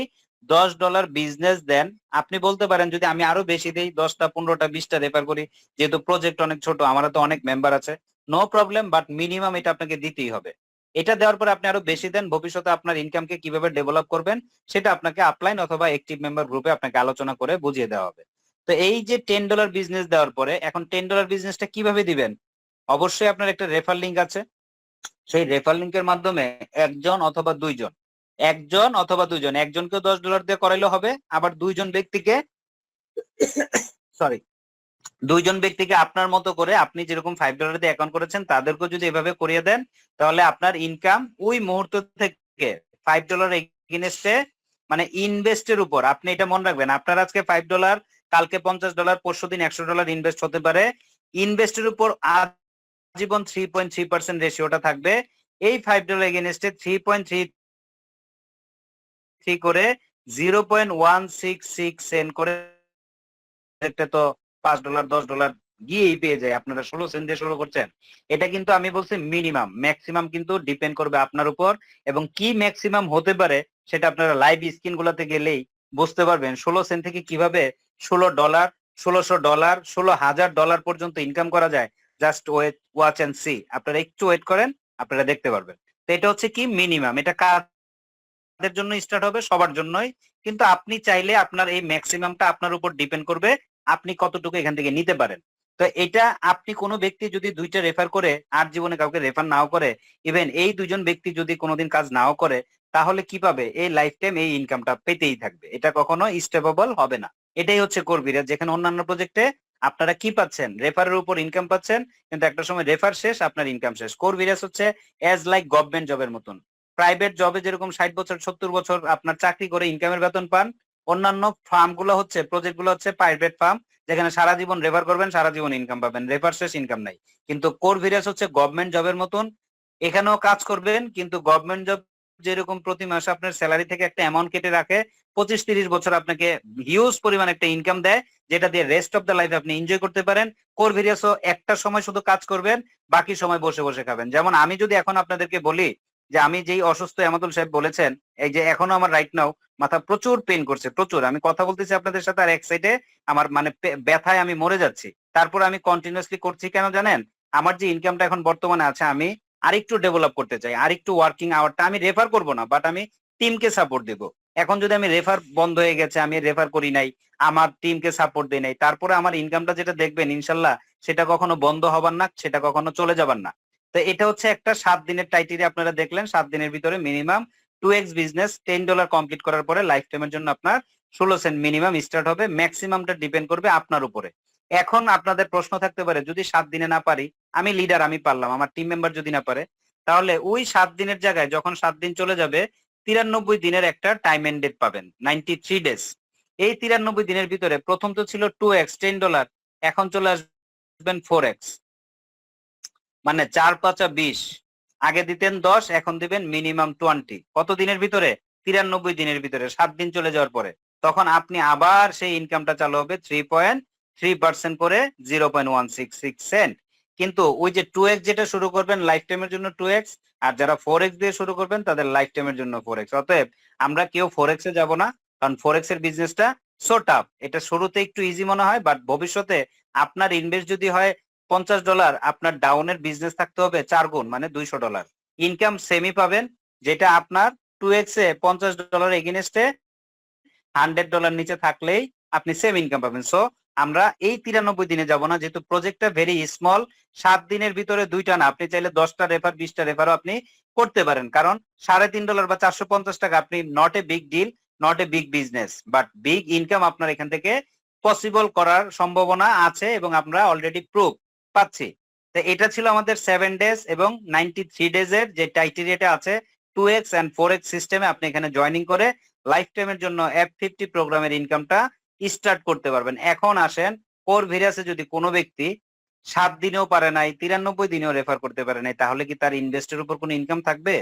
A: $10 বিজনেস দেন, আপনি বলতে পারেন যদি আমি আরো বেশি দেই, 10টা 15টা 20টা রেফার করি, যেহেতু প্রজেক্ট অনেক ছোট, আমারও তো অনেক মেম্বার আছে, নো প্রবলেম, বাট মিনিমাম এটা আপনাকে দিতেই হবে। এটা দেওয়ার পরে আপনি আরো বেশি দেন, ভবিষ্যতে আপনার ইনকামকে কিভাবে ডেভেলপ করবেন সেটা আপনাকে আপলাইন অথবা অ্যাক্টিভ মেম্বার গ্রুপে আপনাকে আলোচনা করে বুঝিয়ে দেওয়া হবে। তো এই যে $10 বিজনেস দেওয়ার পরে এখন $10 বিজনেসটা কিভাবে দিবেন? অবশ্যই আপনার একটা রেফার লিংক আছে, সেই রেফার লিংকের মাধ্যমে একজন অথবা দুইজন, একজনকে $10 দিয়ে করাইলে হবে, আবার দুইজন ব্যক্তিকে, সরি, দুইজন ব্যক্তিকে আপনার মতো করে আপনি যেরকম $5 দিয়ে অ্যাকাউন্ট করেছেন তাদেরকেও যদি এভাবে করিয়ে দেন, তাহলে আপনার ইনকাম ওই মুহূর্ত থেকে $5 এগেইনস্টে, মানে ইনভেস্টের উপর, আপনি এটা মনে রাখবেন, আপনার আজকে $5, কালকে $50, পরশুদিন $100 ইনভেস্ট হতে পারে, ইনভেস্টের উপর আজীবন 3.3% রেশিওটা থাকবে। এই $5 এগেইনস্টে 3.33 করে 0.166 সেন্ট করে তো $5 $10 গিয়েই পেয়ে যায়। আপনারা 16 সেন্ট দিয়ে শুরু করছেন, এটা কিন্তু আমি বলছি মিনিমাম। ম্যাক্সিমাম কিন্তু ডিপেন্ড করবে আপনার উপর, এবং কি ম্যাক্সিমাম হতে পারে সেটা আপনারা লাইভ স্ক্রিন গুলাতে গেলেই বুঝতে পারবেন। 16 সেন্ট থেকে কিভাবে $16, $1600, $16,000 পর্যন্ত ইনকাম করা যায়। জাস্ট ওয়াচ এন্ড সি, আপনারা একটু ওয়েট করেন, আপনারা দেখতে পারবেন। তো এটা হচ্ছে কি মিনিমাম, এটা কাদের জন্য স্টার্ট হবে? সবার জন্যই। কিন্তু আপনি চাইলে আপনার এই ম্যাক্সিমামটা আপনার উপর ডিপেন্ড করবে, আপনি কতটুকু এখান থেকে নিতে পারেন। তো এটা আপনি কোনো ব্যক্তি যদি 2টা রেফার করে আর জীবনে কাউকে রেফার নাও করে, ইভেন এই 2জন ব্যক্তি যদি কোনোদিন কাজ নাও করে, তাহলে কি পাবে? এই লাইফ টাইম এই ইনকামটা পেতেই থাকবে, এটা কখনো স্টেপেবল হবে না। এটাই হচ্ছে কর্মীরা, যেখানে অন্যান্য প্রজেক্টে আপনারা কি পাচ্ছেন? রেফারের উপর ইনকাম পাচ্ছেন, কিন্তু একটা সময় রেফার শেষ, আপনার ইনকাম শেষ। কোরভিরাস হচ্ছে এজ লাইক গভর্নমেন্ট জবের মতন। প্রাইভেট জবে যেরকম 60 বছর 70 বছর আপনার চাকরি করে ইনকামের বেতন পান, অন্যান্য ফার্ম গুলো হচ্ছে, প্রজেক্ট গুলো হচ্ছে প্রাইভেট ফার্ম, যেখানে সারা জীবন রেফার করবেন, সারা জীবন ইনকাম পাবেন, রেফার শেষ, ইনকাম নাই। কিন্তু কোর ভিরাস হচ্ছে গভর্নমেন্ট জবের মতন, এখানেও কাজ করবেন, কিন্তু গভর্নমেন্ট জব যেরকম প্রতি মাসে আপনার স্যালারি থেকে একটা অ্যামাউন্ট কেটে রাখে, 25-30 বছর আপনাকে হিউজ পরিমাণ একটা ইনকাম দেয়, যেটা দিয়ে রেস্ট অফ দ্য লাইফ আপনি এনজয় করতে পারেন। কোর ভিরাসও একটা সময় শুধু কাজ করবেন, বাকি সময় বসে বসে খাবেন। যেমন আমি যদি এখন আপনাদেরকে বলি যে আমি যেই অসুস্থ, এমাতুল সাহেব বলেছেন, এই যে এখনো আমার রাইট নাও মাথা প্রচুর পেন করছে, প্রচুর, আমি কথা বলতেছি আপনাদের সাথে আর এক সাইডে আমার মানে ব্যথায় আমি মরে যাচ্ছি, তারপর আমি কন্টিনিউয়াসলি করছি কেন জানেন? আমার যে ইনকামটা এখন বর্তমানে আছে, আমি আরেকটু ডেভেলপ করতে চাই, আরেকটু ওয়ার্কিং আওয়ারটা আমি রেফার করব না, বাট আমি টিমকে সাপোর্ট দেব। এখন যদি আমি রেফার বন্ধ হয়ে গেছে, আমি রেফার করি নাই, আমার টিমকে সাপোর্ট দেই নাই, তারপরে আমার ইনকামটা যেটা দেখবেন ইনশাল্লাহ সেটা কখনো বন্ধ হবার না, সেটা কখনো চলে যাবার না। তো এটা হচ্ছে একটা 7 দিনের টাইটেরিয়া, আপনারা দেখলেন 7 দিনের ভিতরে মিনিমাম 2x বিজনেস $10 কমপ্লিট করার পরে লাইফ টাইমের জন্য আপনার 16 সেন্ট মিনিমাম স্টার্ট হবে। ম্যাক্সিমামটা ডিপেন্ড করবে আপনার উপরে। এখন আপনাদের প্রশ্ন থাকতে পারে, যদি 7 দিনে না পারি, আমি লিডার, আমি পারলাম, আমার টিম মেম্বার যদি না পারে, তাহলে ওই 7 দিনের জায়গায় যখন 7 দিন চলে যাবে, 93 দিনের একটা টাইম এন্ড ডেট পাবেন, 93 ডেজ। এই 93 দিনের ভিতরে প্রথম তো ছিল 2x $10, এখন চলে আসবেন 4x, মানে 4 × 5 = 20। আগে দিতেন 10, এখন দিবেন মিনিমাম 20। কত দিনের ভিতরে? 93 দিনের ভিতরে, 7 দিন চলে যাওয়ার পরে তখন আপনি আবার সেই ইনকামটা চালু হবে 3.3% করে 0.166 সেন্ট। কিন্তু ওই যে 2x যেটা শুরু করবেন লাইফ টাইমের জন্য 2x, আর যারা 4x দিয়ে শুরু করবেন তাদের লাইফ টাইমের জন্য 4x। অতএব আমরা কেউ 4x এ যাব না, কারণ 4x এর বিজনেসটা সো টাফ। এটা শুরুতে একটু ইজি মনে হয়, বাট ভবিষ্যতে আপনার ইনভেস্ট যদি হয় $50, আপনার ডাউনের বিজনেস থাকতে হবে 4 গুণ, মানে $200। ইনকাম সেমই পাবেন, যেটা আপনার 2x এ $50 এগেনস্টে $100 নিচে থাকলেই আপনি সেম ইনকাম পাবেন। সো আমরা এই 93 দিনে যাব না, যেহেতু প্রজেক্টটা ভেরি স্মল। 7 দিনের ভিতরে 2টা না, আপনি চাইলে 10টা রেফার 20টা রেফারও আপনি করতে পারেন, কারণ $3.5 বা $450 আপনি not a big deal, not a big business, but big income আপনার এখান থেকে পসিবল করার সম্ভাবনা আছে, এবং আমরা অলরেডি প্রুফ পাচ্ছি। তো এটা ছিল আমাদের 7 ডেজ এবং 93 ডেজের যে ক্রাইটেরিয়াটা আছে 2x and 4x সিস্টেমে, আপনি এখানে জয়েনিং করে লাইফ টাইমের জন্য F50 প্রোগ্রামের ইনকামটা স্টার্ট করতে পারবেন। এখন আসেন, কোর ভিরাসে যদি কোনো ব্যক্তি 7 দিনেও পারে নাই, 93 দিনেও রেফার করতে পারে নাই, তাহলে কি তার ইনভেস্টের উপর কোনো ইনকাম থাকবে?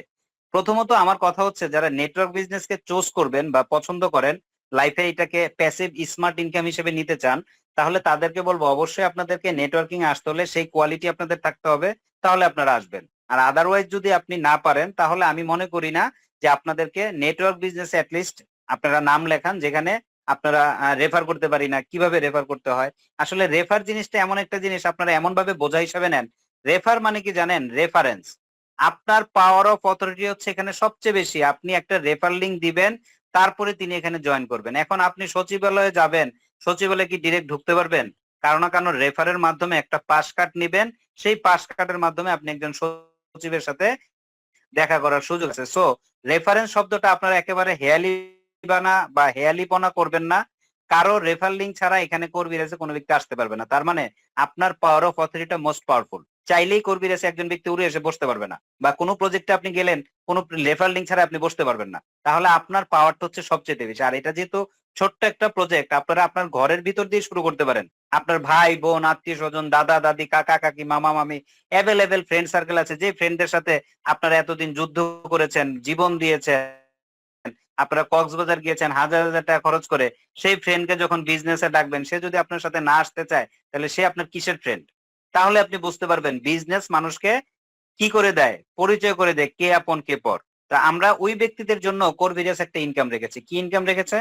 A: প্রথমত আমার কথা হচ্ছে, যারা নেটওয়ার্ক বিজনেসকে চুজ করবেন বা পছন্দ করেন, লাইফে এটাকে প্যাসিভ স্মার্ট ইনকাম হিসেবে নিতে চান, তাহলে তাদেরকে বলবো অবশ্যই আপনাদেরকে নেটওয়ার্কিং আসতে হলে সেই কোয়ালিটি আপনাদের থাকতে হবে, তাহলে আপনারা আসবেন। আর আদারওয়াইজ যদি আপনি না পারেন, তাহলে আমি মনে করি না যে আপনাদেরকে নেটওয়ার্ক বিজনেস অ্যাটলিস্ট আপনারা নাম লেখান, যেখানে আপনারা রেফার করতে পারি না, কিভাবে রেফার করতে হয়। আসলে রেফার জিনিসটা এমন একটা জিনিস, আপনারা এমন ভাবে বোঝা হিসাবে নেন। রেফার মানে কি জানেন? রেফারেন্স। আপনার পাওয়ার অফ অথরিটি হচ্ছে এখানে সবচেয়ে বেশি। আপনি একটা রেফার লিঙ্ক দিবেন, তারপরে তিনি এখানে জয়েন করবেন। এখন আপনি সচিবালয়ে যাবেন, সচিবালয়ে কি ডিরেক্ট ঢুকতে পারবেন? কারো না কারো রেফারের মাধ্যমে একটা পাস কার্ড নিবেন, সেই পাস কার্ডের মাধ্যমে আপনি একজন সচিবের সাথে দেখা করার সুযোগ আছে। সো রেফারেন্স শব্দটা আপনারা একেবারে হেয়ালি বানা বা হেয়ালিপনা করবেন না। কারো রেফার লিঙ্ক ছাড়া এখানে কর্মী রেসে কোনো ব্যক্তি আসতে পারবে না। তার মানে আপনার power of authority most powerful. চাইলেই কর্মী রেসে একজন ব্যক্তি উড়ে এসে বসতে পারবে না, বা কোনো প্রজেক্টে আপনি গেলেন, কোনো রেফার লিঙ্ক ছাড়া আপনি বসতে পারবেন না। তাহলে আপনার পাওয়ারটা হচ্ছে সবচেয়ে বেশি। আর এটা যেহেতু ছোট্ট একটা প্রজেক্ট, আপনারা আপনার ঘরের ভিতর দিয়ে শুরু করতে পারেন। আপনার ভাই বোন, আত্মীয় স্বজন, দাদা দাদি, কাকা কাকি, মামা মামি, অ্যাভেলেবেল ফ্রেন্ড সার্কেল আছে, যে ফ্রেন্ডদের সাথে আপনারা এতদিন যুদ্ধ করেছেন, জীবন দিয়েছেন, আপনারা কক্সবাজার গিয়েছেন হাজার হাজার টাকা খরচ করে, সেই ফ্রেন্ডকে যখন বিজনেসে ডাকবেন, সে যদি আপনার সাথে না আসতে চায়, তাহলে সে আপনার কিসের ফ্রেন্ড? তাহলে আপনি বুঝতে পারবেন বিজনেস মানুষকে কি করে দেয়, পরিচয় করে দেয় কে আপন কে পর। তা আমরা ওই ব্যক্তিদের জন্য কর্ভিরিয়াস একটা ইনকাম রেখেছি। কি ইনকাম রেখেছে?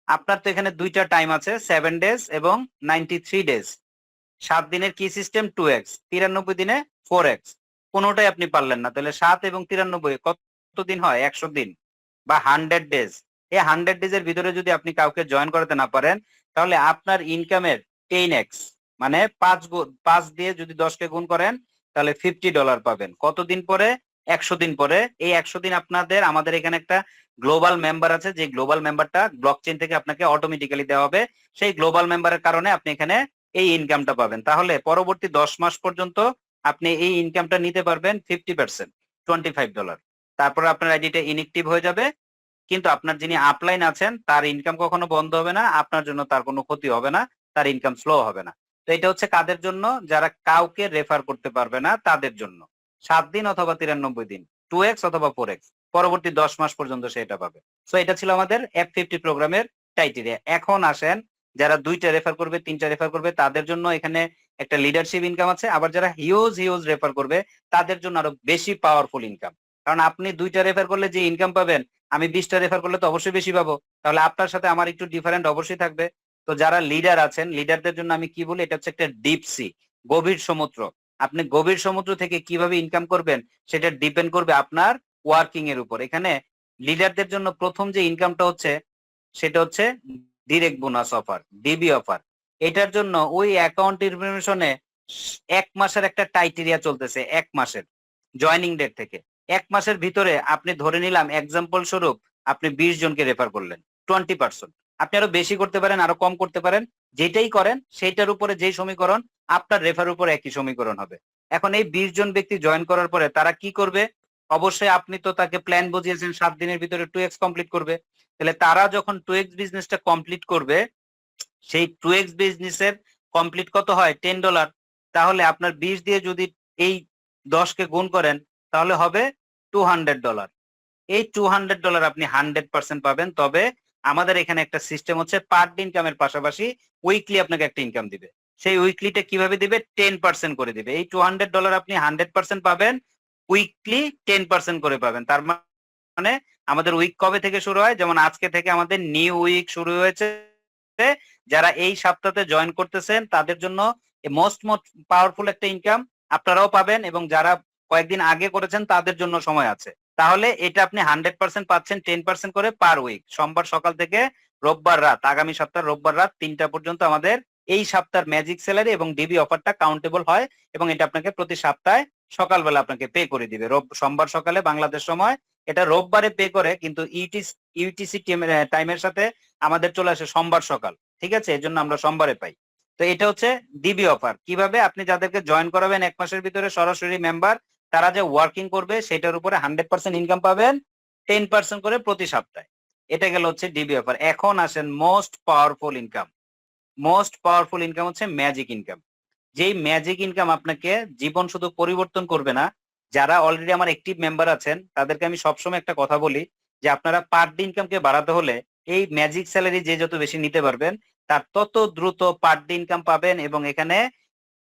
A: আপনার তো এখানে দুইটা টাইম আছে, 7 ডেজ এবং 93 ডেজ। 7 দিনের কি সিস্টেম? 2x। 93 দিনে 4x। কোনোটাই আপনি পারলেন না, তাহলে 7 এবং 93 কত দিন হয়? 100 দিন বা 100 ডেজ। এই 100 ডেজের ভিতরে যদি আপনি কাউকে জয়েন করাতে না পারেন, তাহলে আপনার ইনকামের 10x, মানে 5 দিয়ে যদি 10কে গুণ করেন, তাহলে $50 পাবেন। কতদিন পরে? 100 দিন পরে। এই 100 দিন আপনাদের, আমাদের এখানে একটা গ্লোবাল মেম্বার আছে, যে গ্লোবাল মেম্বারটা ব্লকচেন থেকে আপনাকে অটোমেটিক্যালি দেওয়া হবে। সেই গ্লোবাল মেম্বারের কারণে আপনি এখানে এই ইনকামটা পাবেন। তাহলে পরবর্তী 10 মাস পর্যন্ত আপনি এই ইনকামটা নিতে পারবেন 50%, $25। তারপরে আপনার আইডিটা ইনএক্টিভ হয়ে যাবে, কিন্তু আপনার যিনি আপলাইন আছেন তার ইনকাম কখনো বন্ধ হবে না, আপনার জন্য তার কোনো ক্ষতি হবে না, তার ইনকাম স্লো হবে না। তো এটা হচ্ছে কাদের জন্য? যারা কাউকে রেফার করতে পারবে না তাদের জন্য। 7 দিন অথবা 93 দিন, 2x অথবা 4x, পরবর্তী 10 মাস পর্যন্ত সে এটা পাবে। সো এটা ছিল আমাদের F50 প্রোগ্রামের ক্রাইটেরিয়া। এখন আসেন, যারা 2টা রেফার করবে, 3টা রেফার করবে, তাদের জন্য এখানে একটা লিডারশিপ ইনকাম আছে। আবার যারা হিউজ হিউজ রেফার করবে, তাদের জন্য আরো বেশি পাওয়ারফুল ইনকাম। কারণ আপনি 2টা রেফার করলে যে ইনকাম পাবেন, আমি 20টা রেফার করলে তো অবশ্যই বেশি পাবো। তাহলে আপনার সাথে আমার একটু ডিফারেন্ট অবশ্যই থাকবে। তো যারা লিডার আছেন, লিডারদের জন্য আমি কি বলি, এটা হচ্ছে একটা ডিপ সি, গভীর সমুদ্র। আপনি গভীর সমুদ্র থেকে কিভাবে ইনকাম করবেন, সেটা ডিপেন্ড করবে আপনার ওয়ার্কিং এর উপর। এখানে লিডারদের জন্য প্রথম যে ইনকামটা হচ্ছে, সেটা হচ্ছে direct bonus offer, DB offer. এটার জন্য ওই অ্যাকাউন্ট ইনফরমেশনে 1 মাসের একটা ক্রাইটেরিয়া চলতেছে। 1 মাসের জয়নিং ডেট থেকে 1 মাসের ভিতরে আপনি ধরে নিলাম এক্সাম্পল স্বরূপ আপনি 20 জনকে রেফার করলেন, 20%। আপনি আরো বেশি করতে পারেন, আরো কম করতে পারেন, যেটাই করেন সেইটার উপরে যেই সমীকরণ, আপনার রেফার উপর একই সমীকরণ হবে। এখন এই 20 জন ব্যক্তি জয়েন করার পরে তারা কি করবে? অবশ্যই আপনি তো তাকে প্ল্যান বুঝিয়েছেন 7 দিনের ভিতরে 2x কমপ্লিট করবে। তাহলে তারা যখন 2x বিজনেসটা কমপ্লিট করবে, সেই 2x বিজনেসের কমপ্লিট কত হয়? $10। তাহলে আপনার 20 দিয়ে যদি এই 10কে গুণ করেন, তাহলে হবে $200। এই $200 আপনি 100% পাবেন। তবে আমাদের এখানে একটা সিস্টেম হচ্ছে, পার ডে ইনকামের পাশাপাশি উইকলি আপনাকে একটা ইনকাম দিবে। সেই উইকলিটা কিভাবে দিবে? 10% করে দিবে। এই $200 আপনি 100% পাবেন, উইকলি 10% করে পাবেন। তার মানে আমাদের উইক কবে থেকে শুরু হয়? যেমন আজকে থেকে আমাদের নিউ উইক শুরু হয়েছে। যারা এই সপ্তাহে জয়েন করতেছেন তাদের জন্য মোস্ট মোস্ট পাওয়ারফুল একটা ইনকাম আপনারাও পাবেন, এবং যারা কয়েকদিন আগে করেছেন তাদের জন্য সময় আছে। তাহলে এটা আপনি 100% পাচ্ছেন 10% করে পার উইক। সোমবার সকাল থেকে রোববার রাত, আগামী সপ্তাহ রোববার রাত 3টা পর্যন্ত আমাদের এই সপ্তাহের ম্যাজিক স্যালারি এবং ডিবি অফারটা কাউন্টেবল হয়, এবং এটা আপনাকে প্রতি সপ্তাহে সকালবেলা আপনাকে পে করে দিবে। সোমবার সকালে বাংলাদেশ সময়, এটা রোববারে পে করে, কিন্তু ইউটিসি টাইমের সাথে আমাদের চলে আসে সোমবার সকাল। ঠিক আছে, এই জন্য আমরা সোমবারে পাই। তো এটা হচ্ছে ডিবি অফার। কিভাবে আপনি যাদেরকে জয়েন করাবেন 1 মাসের ভিতরে সরাসরি মেম্বার, তারা যে ওয়ার্কিং করবে সেটার উপরে 100% ইনকাম পাবেন, 10% করে প্রতি সপ্তাহে। এটা গেল হচ্ছে ডিবি অফার। এখন আসেন most powerful income. Most powerful income হচ্ছে ম্যাজিক ইনকাম। যেই ম্যাজিক ইনকাম আপনাকে জীবন শুধু পরিবর্তন করবে না, যারা অলরেডি আমার অ্যাক্টিভ মেম্বার আছেন তাদেরকে আমি সবসময় একটা কথা বলি, যে আপনারা পার ডে ইনকামকে বাড়াতে হলে এই ম্যাজিক স্যালারি যে যত বেশি নিতে পারবেন তার তত দ্রুত পার ডে ইনকাম পাবেন, এবং এখানে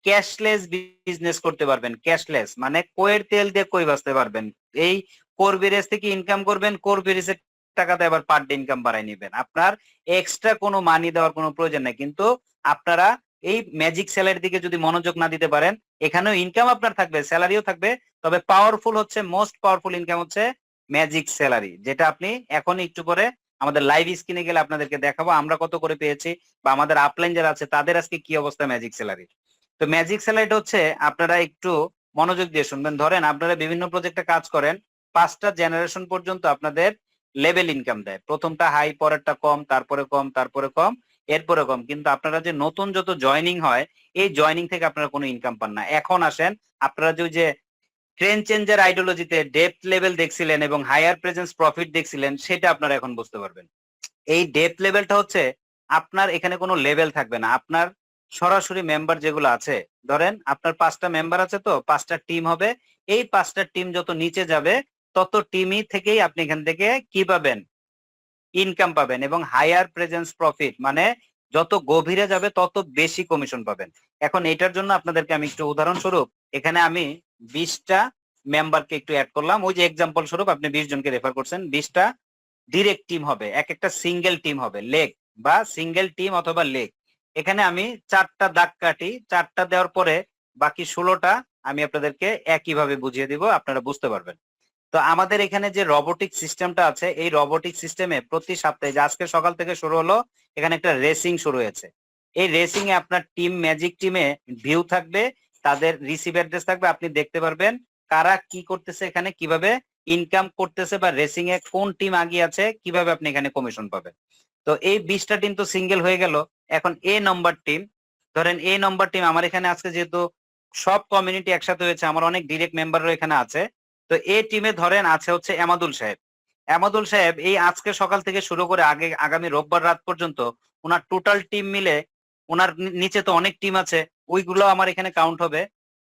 A: ক্যাশলেস বিজনেস করতে পারবেন। ক্যাশলেস মানে কইয়ের তেল দিয়ে কই বাঁচতে পারবেন। এই কোর বিরেজ থেকে ইনকাম করবেন, কোর বিরেজের টাকাতে আবার পার ডে ইনকাম বাড়াই নেবেন। আপনার এক্সট্রা কোনো মানি দেওয়ার কোনো প্রয়োজন নেই। কিন্তু আপনারা এই ম্যাজিক স্যালারির দিকে যদি মনোযোগ না দিতে পারেন, এখানেও ইনকাম আপনার থাকবে, স্যালারিও থাকবে, তবে পাওয়ারফুল হচ্ছে, মোস্ট পাওয়ারফুল ইনকাম হচ্ছে ম্যাজিক স্যালারি, যেটা আপনি এখন একটু পরে আমাদের লাইভ স্ক্রিনে গেলে আপনাদেরকে দেখাবো আমরা কত করে পেয়েছি, বা আমাদের আপলাইন যারা আছে তাদের আজকে কি অবস্থা ম্যাজিক স্যালারি। তো ম্যাজিক স্যালারিটা হচ্ছে, আপনারা একটু মনোযোগ দিয়ে শুনবেন। ধরেন আপনারা বিভিন্ন প্রজেক্টে কাজ করেন, 5টা জেনারেশন পর্যন্ত আপনাদের লেভেল ইনকাম দেয়। প্রথমটা হাই, পরেরটা কম, তারপরে কম, তারপরে কম, এরপরে কম। কিন্তু আপনারা যে নতুন যত জয়নিং হয়, এই জয়নিং থেকে আপনারা কোনো ইনকাম পান না। এখন আসেন, আপনারা যে ওই যে ট্রেন চেঞ্জার আইডিওলজিতে ডেপথ লেভেল দেখছিলেন এবং হায়ার প্রেজেন্স প্রফিট দেখছিলেন, সেটা আপনারা এখন বুঝতে পারবেন। এই ডেপথ লেভেলটা হচ্ছে, আপনার এখানে কোনো লেভেল থাকবে না, আপনার সরাসরি মেম্বার যেগুলো আছে, ধরেন আপনার 5টা মেম্বার আছে, তো 5টা টিম হবে। এই 5টা টিম যত নিচে যাবে তত টিমই থেকেই আপনি এখান থেকে কি পাবেন, ইনকাম পাবেন। এবং হায়ার প্রেজেন্স প্রফিট মানে যত গভীরে যাবে তত বেশি কমিশন পাবেন। এখন এটার জন্য আপনাদেরকে আমি একটু উদাহরণস্বরূপ, এখানে আমি 20টা মেম্বারকে একটু অ্যাড করলাম। ওই যে এক্সাম্পল স্বরূপ আপনি 20 জনকে রেফার করছেন, 20টা ডিরেক্ট টিম হবে, এক একটা সিঙ্গেল টিম হবে, লেগ বা সিঙ্গেল টিম অথবা লেগ। এখানে আমি 4টা দাগ কাটি, 4টা দেওয়ার পরে বাকি 16টা আমি আপনাদেরকে একইভাবে বুঝিয়ে দিব, আপনারা বুঝতে পারবেন। তো আমাদের এখানে যে রোবোটিক সিস্টেমটা আছে, এই রোবোটিক সিস্টেমে প্রতি সপ্তাহে, যে আজকে সকাল থেকে শুরু হলো, এখানে একটা রেসিং শুরু হয়েছে। এই রেসিং এ আপনার টিম, ম্যাজিক টিমে ভিউ থাকবে, তাদের রিসিভ অ্যাড্রেস থাকবে, আপনি দেখতে পারবেন কারা কি করতেছে, এখানে কিভাবে ইনকাম করতেছে, বা রেসিং এ কোন টিম আগিয়ে আছে, কিভাবে আপনি এখানে কমিশন পাবেন। তো এই 20টা টিম তো সিঙ্গেল হয়ে গেল। এখন এ নম্বর টিম, ধরেন এ নম্বর টিম আমার এখানে আজকে যেহেতু সব কমিউনিটি একসাথে হয়েছে, আমার অনেক ডিরেক্ট মেম্বারও এখানে আছে। তো এই টিমে ধরেন আছে হচ্ছে এমাদুল সাহেব। এমাদুল সাহেব এই আজকে সকাল থেকে শুরু করে আগামী রোববার রাত পর্যন্ত ওনার টোটাল টিম মিলে, ওনার নিচে তো অনেক টিম আছে, ওইগুলো আমার এখানে কাউন্ট হবে।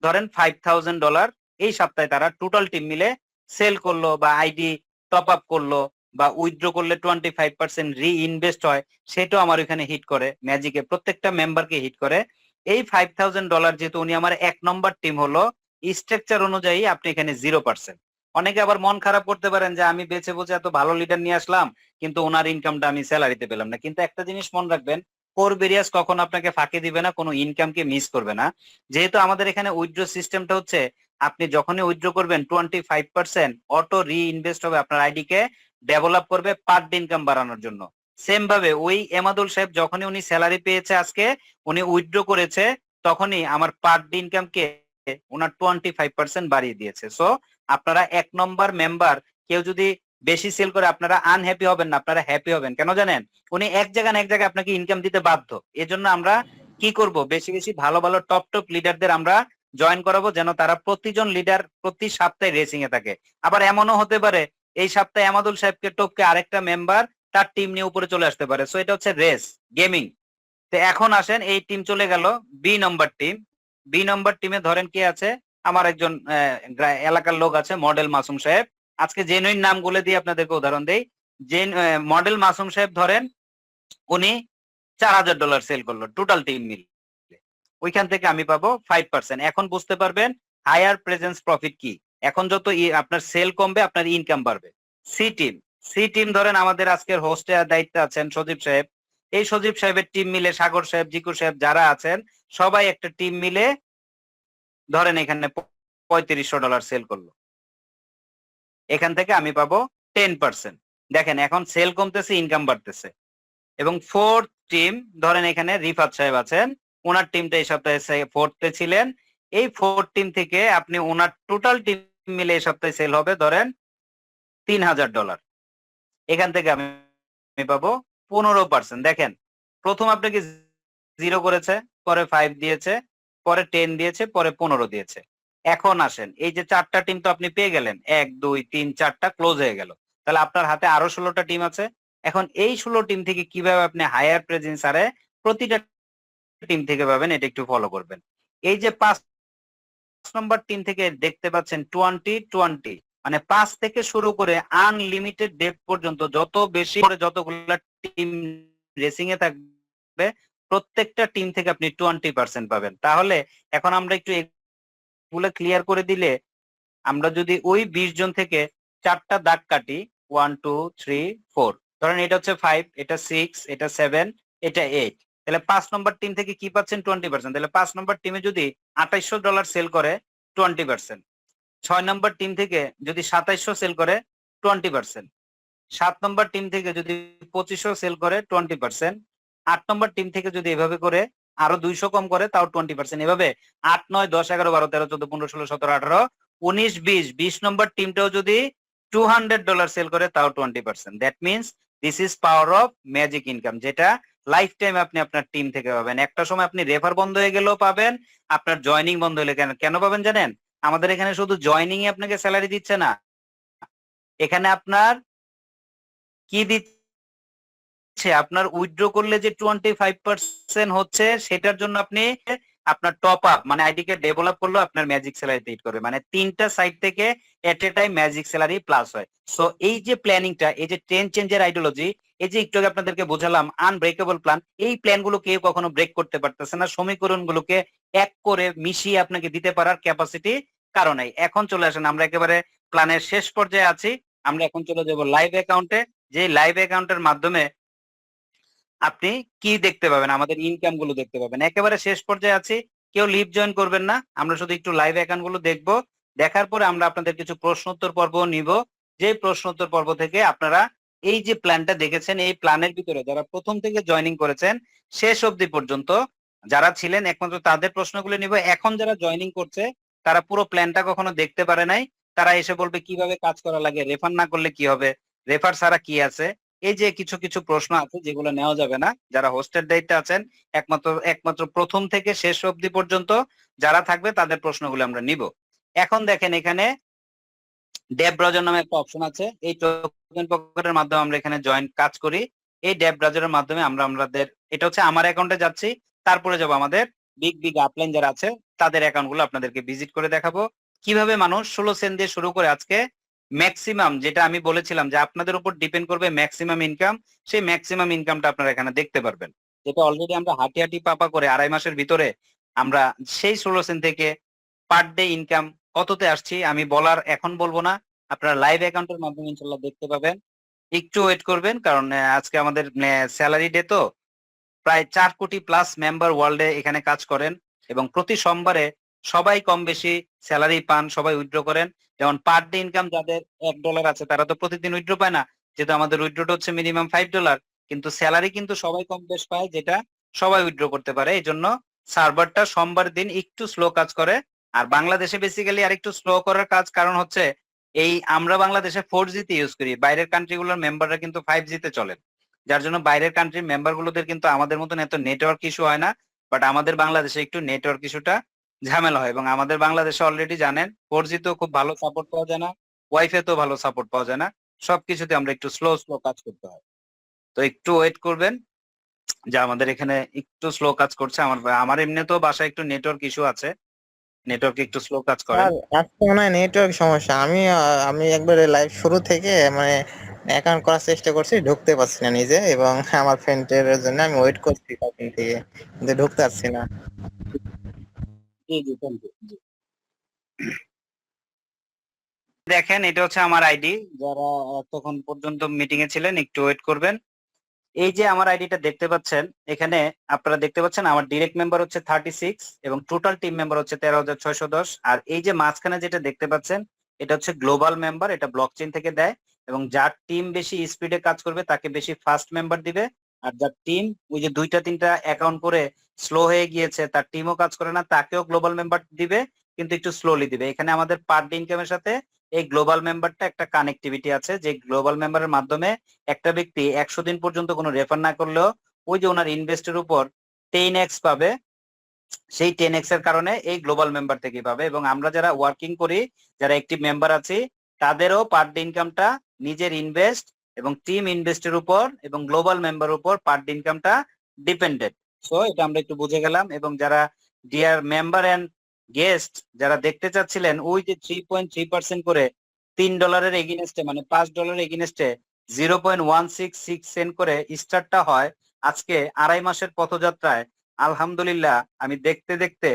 A: ধরেন $5,000 এই সপ্তাহে তারা টোটাল টিম মিলে সেল করলো, বা আইডি টপ আপ করলো, বা উইথড্র করলে 25% রি-ইনভেস্ট হয়, সেটাও আমার এখানে হিট করে। ম্যাজিকে প্রত্যেকটা মেম্বারকে হিট করে। এই $5,000 যেহেতু উনি আমার 1 নম্বর টিম হলো, স্ট্রাকচার অনুযায়ী আপনি এখানে 0%। অনেকে আবার মন খারাপ করতে পারেন যে আমি বেছে বুঝে এত ভালো লিডার নিয়ে আসলাম, কিন্তু ওনার ইনকামটা আমি স্যালারিতে পেলাম না। কিন্তু একটা জিনিস মনে রাখবেন, কোর ভেরিয়াস কখন আপনাকে ফাঁকি দিবে না, কোনো ইনকামকে মিস করবে না। যেহেতু আমাদের এখানে উইথড্র সিস্টেমটা হচ্ছে, আপনি যখনই উইথড্র করবেন 25% অটো রি ইনভেস্ট হবে আপনার আইডি কে ডেভেলপ করবে পার ডে ইনকাম বাড়ানোর জন্য। সেম ভাবে ওই এমাদুল সাহেব যখনই উনি স্যালারি পেয়েছে, আজকে উনি উইথড্র করেছে, তখনই আমার পার ডে ইনকাম কে ওনার 25% বাড়িয়ে দিয়েছে। সো আপনারা 1 নম্বর মেম্বার কেউ যদি বেশি সেল করে, আপনারা আনহ্যাপি হবেন না, আপনারা হ্যাপি হবেন। কেন জানেন? উনি এক জায়গা না এক জায়গায় আপনাকে ইনকাম দিতে বাধ্য। এজন্য আমরা কি করব, বেশি বেশি ভালো ভালো টপ টপ লিডারদের আমরা জয়েন করাবো, যেন তারা প্রতিজন লিডার প্রতি সপ্তাহে রেসিং এ থাকে। আবার এমনও হতে পারে এই সপ্তাহে আমাদুল সাহেবকে টপকে আরেকটা মেম্বার তার টিম নিয়ে উপরে চলে আসতে পারে। সো এটা হচ্ছে রেস গেমিং। তো এখন আসেন, এই টিম চলে গেল বি নম্বর টিম। বি নম্বর টিমে ধরেন কে আছে, আমার একজন এলাকার লোক আছে, মডেল মাসুম সাহেব। আজকে জেনুইন নাম বলে দিয়ে আপনাদেরকে উদাহরণ দেই। যে মডেল মাসুম সাহেব ধরেন উনি $4,000 সেল করলো টোটাল টিম মিলে, ওইখান থেকে আমি পাবো 5%। এখন বুঝতে পারবেন হায়ার প্রেজেন্স প্রফিট কি। এখন যত আপনার সেল কমবে, আপনার ইনকাম বাড়বে। সি টিম, সি টিম ধরেন আমাদের আজকের হোস্টের দায়িত্বে আছেন সজীব সাহেব। এই সজীব সাহেবের টিম মিলে সাগর সাহেব, জিকু সাহেব যারা আছেন, সবাই একটা টিম মিলে ধরেন এখানে $3,500 সেল করলো, এখান থেকে আমি পাবো 10%। দেখেন এখন সেল কমতেছে, ইনকাম বাড়তেছে। এবং ফোর্থ টিম, ধরেন এখানে রিফাত সাহেব আছেন, ওনার টিমটা এই সপ্তাহে ফোর্থে ছিলেন। এই ফোর্থ টিম থেকে আপনি ওনার টোটাল টিম মিলে এই সপ্তাহে সেল হবে ধরেন $3,000। এখান থেকে আমি পাবো 15%। দেখেন প্রথম আপনাকে 0 করেছে, পরে 5 দিয়েছে, পরে 10 দিয়েছে, পরে 15 দিয়েছে। এখন আসেন, এই যে 4টা টিম তো আপনি পেয়ে গেলেন, 1 2 3 4টা ক্লোজ হয়ে গেল। তাহলে আপনার হাতে আরো 16টা টিম আছে। এখন এই 16 টিম থেকে কিভাবে আপনি হায়ার প্রেজেন্স আরে প্রতিটা টিম থেকে পাবেন, এটা একটু ফলো করবেন। এই যে 5 নম্বর টিম থেকে দেখতে পাচ্ছেন 20 20, মানে 5 থেকে শুরু করে আনলিমিটেড ডেট পর্যন্ত যত বেশি করে যতগুলো টিম রেসিং এ থাকবে প্রত্যেকটা টিম থেকে আপনি 20% পাবেন। তাহলে এখন আমরা একটু এগুলো ক্লিয়ার করে দিলে, আমরা যদি ওই 20 জন থেকে 4টা দাগ কাটি, 1 2 3 4, ধরেন এটা হচ্ছে 5, এটা 6, এটা 7, এটা 8, তাহলে 5 নম্বর টিম থেকে কি পাচ্ছেন 20%। তাহলে 5 নম্বর টিমে যদি $2800 সেল করে 20%, 6 নম্বর টিম থেকে যদি 2700 সেল করে 20%, 7 নম্বর টিম থেকে যদি 2500 সেল করে 20%, 8 নম্বর টিম থেকে যদি এভাবে করে আরো 200 কম করে তাও 20%, এভাবে 8 9 10 11 12 13 14 15 16 17 18 19 20, 20 নম্বর টিমটাও যদি $200 সেল করে তাও 20%। That means this is power of magic income, যেটা লাইফ টাইম আপনি আপনার টিম থেকে পাবেন। একটা সময় আপনি রেফার বন্ধ হয়ে গেলেও পাবেন, আপনার জয়নিং বন্ধ হলে কেন কেন পাবেন জানেন? আমাদের এখানে শুধু জয়নিং এ আপনাকে স্যালারি দিচ্ছে না, এখানে আপনার কি দিচ্ছে, আপনার উইথড্র করলে যে 25% হচ্ছে সেটার জন্য আপনি আপনার টপ আপ মানে আইডি কে ডেভেলপ করলেও আপনার ম্যাজিক স্যালারি হিট করবে, মানে 3টা সাইড থেকে at a time magic salary plus হয়। সো এই যে প্ল্যানিংটা, এই যে ট্রেন্ড চেঞ্জের আইডিওলজি, এই যে একটু আগে আপনাদেরকে বোঝালাম আনব্রেকেবল প্ল্যান, এই প্ল্যান গুলো কেউ কখনো ব্রেক করতে পারতেছে না, সমীকরণ গুলোকে এক করে মিশিয়ে আপনাকে দিতে পারার ক্যাপাসিটি কারণে। এখন চলে আসেন, আমরা একেবারে প্ল্যানের শেষ পর্যায়ে আছি, আমরা এখন চলে যাব লাইভ অ্যাকাউন্টে। যে লাইভ অ্যাকাউন্টের মাধ্যমে আপনি কি দেখতে পাবেন, আমাদের ইনকাম গুলো দেখতে পাবেন। একেবারে শেষ পর্যায়ে আছি, কেউ লিভ জয়েন করবেন না, আমরা শুধু একটু লাইভ অ্যাকাউন্ট গুলো দেখবো। দেখার পরে আমরা আপনাদের কিছু প্রশ্ন উত্তর পর্ব নিব, যে প্রশ্ন উত্তর পর্ব থেকে আপনারা এই যে প্ল্যানটা দেখেছেন, এই প্ল্যানের ভিতরে যারা প্রথম থেকে জয়েনিং করেছেন শেষ অবধি পর্যন্ত যারা ছিলেন একমাত্র তাদের প্রশ্নগুলো নিব। এখন যারা জয়েনিং করছে তারা পুরো প্ল্যানটা কখনো দেখতে পারে নাই, তারা এসে বলবে কিভাবে কাজ করা লাগে, রেফার না করলে কি হবে, রেফার ছাড়া কি আছে, এই যে কিছু কিছু প্রশ্ন আছে যেগুলো নেওয়া যাবে না। যারা হোস্টের দায়িত্বে আছেন একমাত্র একমাত্র প্রথম থেকে শেষ অবধি পর্যন্ত যারা থাকবে তাদের প্রশ্নগুলো আমরা নিব। এখন দেখেন এখানে ডেব ব্রাউজার নামে একটা অপশন আছে, এই টোকেন পকেটের মাধ্যমে আমরা এখানে জয়েন কাজ করি। এই ডেব ব্রাউজারের মাধ্যমে আমরা আমাদের, এটা হচ্ছে আমার অ্যাকাউন্টে যাচ্ছি, তারপরে যাব আমাদের বিগ বিগ আপলাইন যারা আছে তাদের অ্যাকাউন্ট গুলো আপনাদেরকে ভিজিট করে দেখাবো কিভাবে মানুষ 16 সেন্ট দিয়ে শুরু করে আজকে ম্যাক্সিমাম, যেটা আমি বলেছিলাম যে আপনাদের উপর ডিপেন্ড করবে ম্যাক্সিমাম ইনকাম, সেই ম্যাক্সিমাম ইনকামটা আপনারা এখানে দেখতে পারবেন, যেটা অলরেডি আমরা হাঁটি হাঁটি পাপা করে 2.5 মাসের ভিতরে আমরা সেই 16 সেন্ট থেকে পার ডে ইনকাম কততে আসছি আমি বলার এখন বলবো না, আপনারা লাইভ অ্যাকাউন্টের মাধ্যমে ইনশাল্লাহ দেখতে পাবেন। একটু ওয়েট করবেন, কারণ আজকে আমাদের স্যালারি ডে, তো প্রায় 4 কোটি প্লাস মেম্বার ওয়ার্ল্ডে এখানে কাজ করেন এবং প্রতি সোমবারে সবাই কম বেশি স্যালারি পান, সবাই উইথড্র করেন। যেমন পার ডে ইনকাম যাদের $1 আছে তারা তো প্রতিদিন উইথড্র পায় না, যেহেতু আমাদের উইথড্রটা হচ্ছে মিনিমাম $5, কিন্তু স্যালারি কিন্তু সবাই কম বেশ পায়, যেটা সবাই উইথড্র করতে পারে। এই জন্য সার্ভারটা সোমবার দিন একটু স্লো কাজ করে। আর বাংলাদেশে বেসিক্যালি আর একটু স্লো করার কাজ কারণ হচ্ছে এই আমরা বাংলাদেশে 4G তে ইউজ করি, বাইরের কান্ট্রিগুলোর মেম্বাররা কিন্তু 5G তে চলেন, যার জন্য বাইরের কান্ট্রির মেম্বার গুলোদের কিন্তু আমাদের মতন এত নেটওয়ার্ক ইস্যু হয় না। বাট আমাদের বাংলাদেশে একটু নেটওয়ার্ক ইস্যুটা ঝামেলা হয়, এবং আমাদের বাংলাদেশে অলরেডি জানেন 4G তো খুব ভালো সাপোর্ট পাওয়া যায় না, ওয়াইফাই তো ভালো সাপোর্ট পাওয়া যায় না, সবকিছুতে আমরা একটু স্লো স্লো কাজ করতে হয়। তো একটু ওয়েট করবেন, যে আমাদের এখানে একটু স্লো কাজ করছে। আমার আমার এমনিতেও বাসায় একটু নেটওয়ার্ক ইস্যু আছে, নেটওয়ার্ক একটু স্লো কাজ করেন।
B: আর আজকে মনে হয় নেটওয়ার্ক সমস্যা। আমি একবারে লাইভ শুরু থেকে মানে অ্যাকাউন্ট করার চেষ্টা করছি, ঢুকতে পারছি না নিজে, এবং আমার ফ্রেন্ডের জন্য আমি ওয়েট করছি তখন থেকে, কিন্তু ঢুকতে পারছি না।
A: জি জি, থ্যাংক ইউ। দেখেন এটা হচ্ছে আমার আইডি, যারা তখন পর্যন্ত মিটিং এ ছিলেন একটু ওয়েট করবেন। এই যে আমার আইডিটা দেখতে পাচ্ছেন, এখানে আপনারা দেখতে পাচ্ছেন আমার ডিরেক্ট মেম্বার হচ্ছে 36 এবং টোটাল টিম মেম্বার হচ্ছে 13,610। আর এই যে মাঝখানে যেটা দেখতে পাচ্ছেন এটা হচ্ছে গ্লোবাল মেম্বার, এটা ব্লকচেইন থেকে দেয়, এবং যার টিম বেশি স্পিডে কাজ করবে তাকে বেশি ফাস্ট মেম্বার দিবে। আর যার টিম ওই যে 2টা 3টা অ্যাকাউন্ট করে স্লো হয়ে গিয়েছে, তার টিমও কাজ করে না, তাকেও গ্লোবাল মেম্বার দিবে, কিন্তু একটু স্লোলি দিবে। এখানে আমাদের পার ডে ইনকামের সাথে এই গ্লোবাল মেম্বারটা একটা কানেক্টিভিটি আছে, যে গ্লোবাল মেম্বারের মাধ্যমে একটা ব্যক্তি 100 দিন পর্যন্ত কোনো রেফার না করলেও ওই যে ওনার ইনভেস্টের উপর 10x পাবে, সেই 10x এর কারণে এই গ্লোবাল মেম্বার থেকে পাবে। এবং আমরা যারা ওয়ার্কিং করি, যারা একটিভ মেম্বার আছি, তাদেরও পার ডে ইনকামটা নিজের ইনভেস্ট এবং টিম ইনভেস্টের উপর এবং গ্লোবাল মেম্বার উপর পার ডে ইনকামটা ডিপেন্ডেন্ট। সো এটা আমরা একটু বুঝে গেলাম। এবং যারা ডিয়ার মেম্বার এন্ড গেস্ট যারা দেখতে চাচ্ছিলেন, ওই যে 3.3% করে $3 এগেইনস্টে মানে $5 এগেইনস্টে 0.166 সেন্ট করে স্টার্টটা হয়। আজকে 2.5 মাসের পথযাত্রায় আলহামদুলিল্লাহ আমি দেখতে দেখতে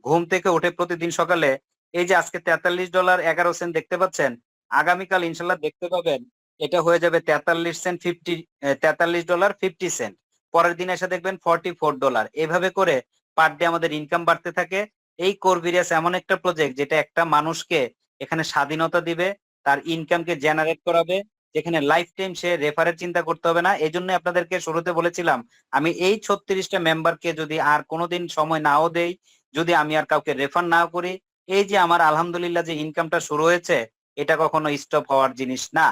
A: ঘুম থেকে উঠে প্রতিদিন সকালে এই যে আজকে $43.11 দেখতে পাচ্ছেন, আগামীকাল ইনশাল্লাহ দেখতে পাবেন এটা হয়ে যাবে $43.50। পরের দিন এসে দেখবেন $44। এভাবে করে পার ডে আমাদের ইনকাম বাড়তে থাকে। এই কোরভিরিয়াস এমন একটা প্রজেক্ট যেটা একটা মানুষকে এখানে স্বাধীনতা দিবে, তার ইনকামকে জেনারেট করাবে, যেখানে লাইফ টাইম সে রেফারের চিন্তা করতে হবে না। এই জন্য আপনাদেরকে শুরুতে বলেছিলাম আমি এই 36টা মেম্বারকে যদি আর কোনোদিন সময় নাও দেই, যদি আমি আর কাউকে রেফার নাও করি, এই যে আমার আলহামদুলিল্লাহ যে ইনকামটা শুরু হয়েছে এটা কখনো স্টপ হওয়ার জিনিস না।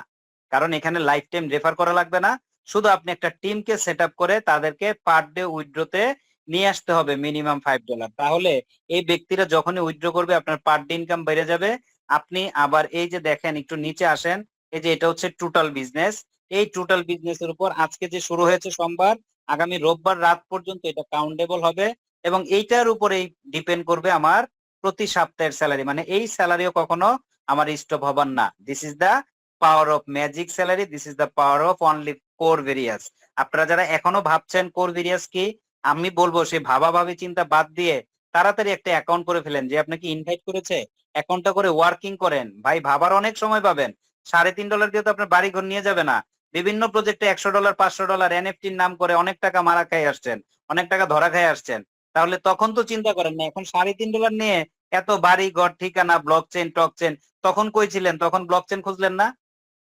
A: কারণ এখানে লাইফ টাইম রেফার করা লাগবে না, শুধু আপনি একটা টিমকে সেট আপ করে তাদেরকে পার ডে উইথড্রোতে নিয়ে আসতে হবে মিনিমাম $5। তাহলে এই ব্যক্তিরা যখনই উইথড্র করবে আপনার পার ডে ইনকাম বেড়ে যাবে। আপনি আবার এই যে দেখেন একটু নিচে আসেন, এই যে এটা হচ্ছে টোটাল বিজনেস। এই টোটাল বিজনেসের উপর আজকে যে শুরু হয়েছে সোমবার, আগামী রোববার রাত পর্যন্ত এটা কাউন্টেবল হবে এবং এইটার উপরেই ডিপেন্ড করবে আমার প্রতি সপ্তাহের স্যালারি। মানে এই স্যালারিও কখনো আমার স্টপ হবার না। This is the power of magic salary, this is the power of only core various. আপনারা যারা এখনো ভাবছেন কোর ভেরিয়াস কি, আমি বলবো সেই ভাবাভাবি চিন্তা বাদ দিয়ে তাড়াতাড়ি একটা অ্যাকাউন্ট করে ফেলেন। যে আপনাকে ইনভাইট করেছে অ্যাকাউন্টটা করে ওয়ার্কিং করেন, ভাই ভাবার অনেক সময় পাবেন। $3.5 দিয়ে তো আপনার বাড়ি ঘর নিয়ে যাবে না। বিভিন্ন প্রজেক্টে $100 $500 এনএফটির নাম করে অনেক টাকা মারা খাই আসছেন, অনেক টাকা ধরা খাই আসছেন। তাহলে তখন তো চিন্তা করেন না, এখন $3.5 নিয়ে এত বাড়ি ঘর ঠিকানা ব্লক চেন টক চেন, তখন কই ছিলেন? তখন ব্লক চেন খুঁজলেন না,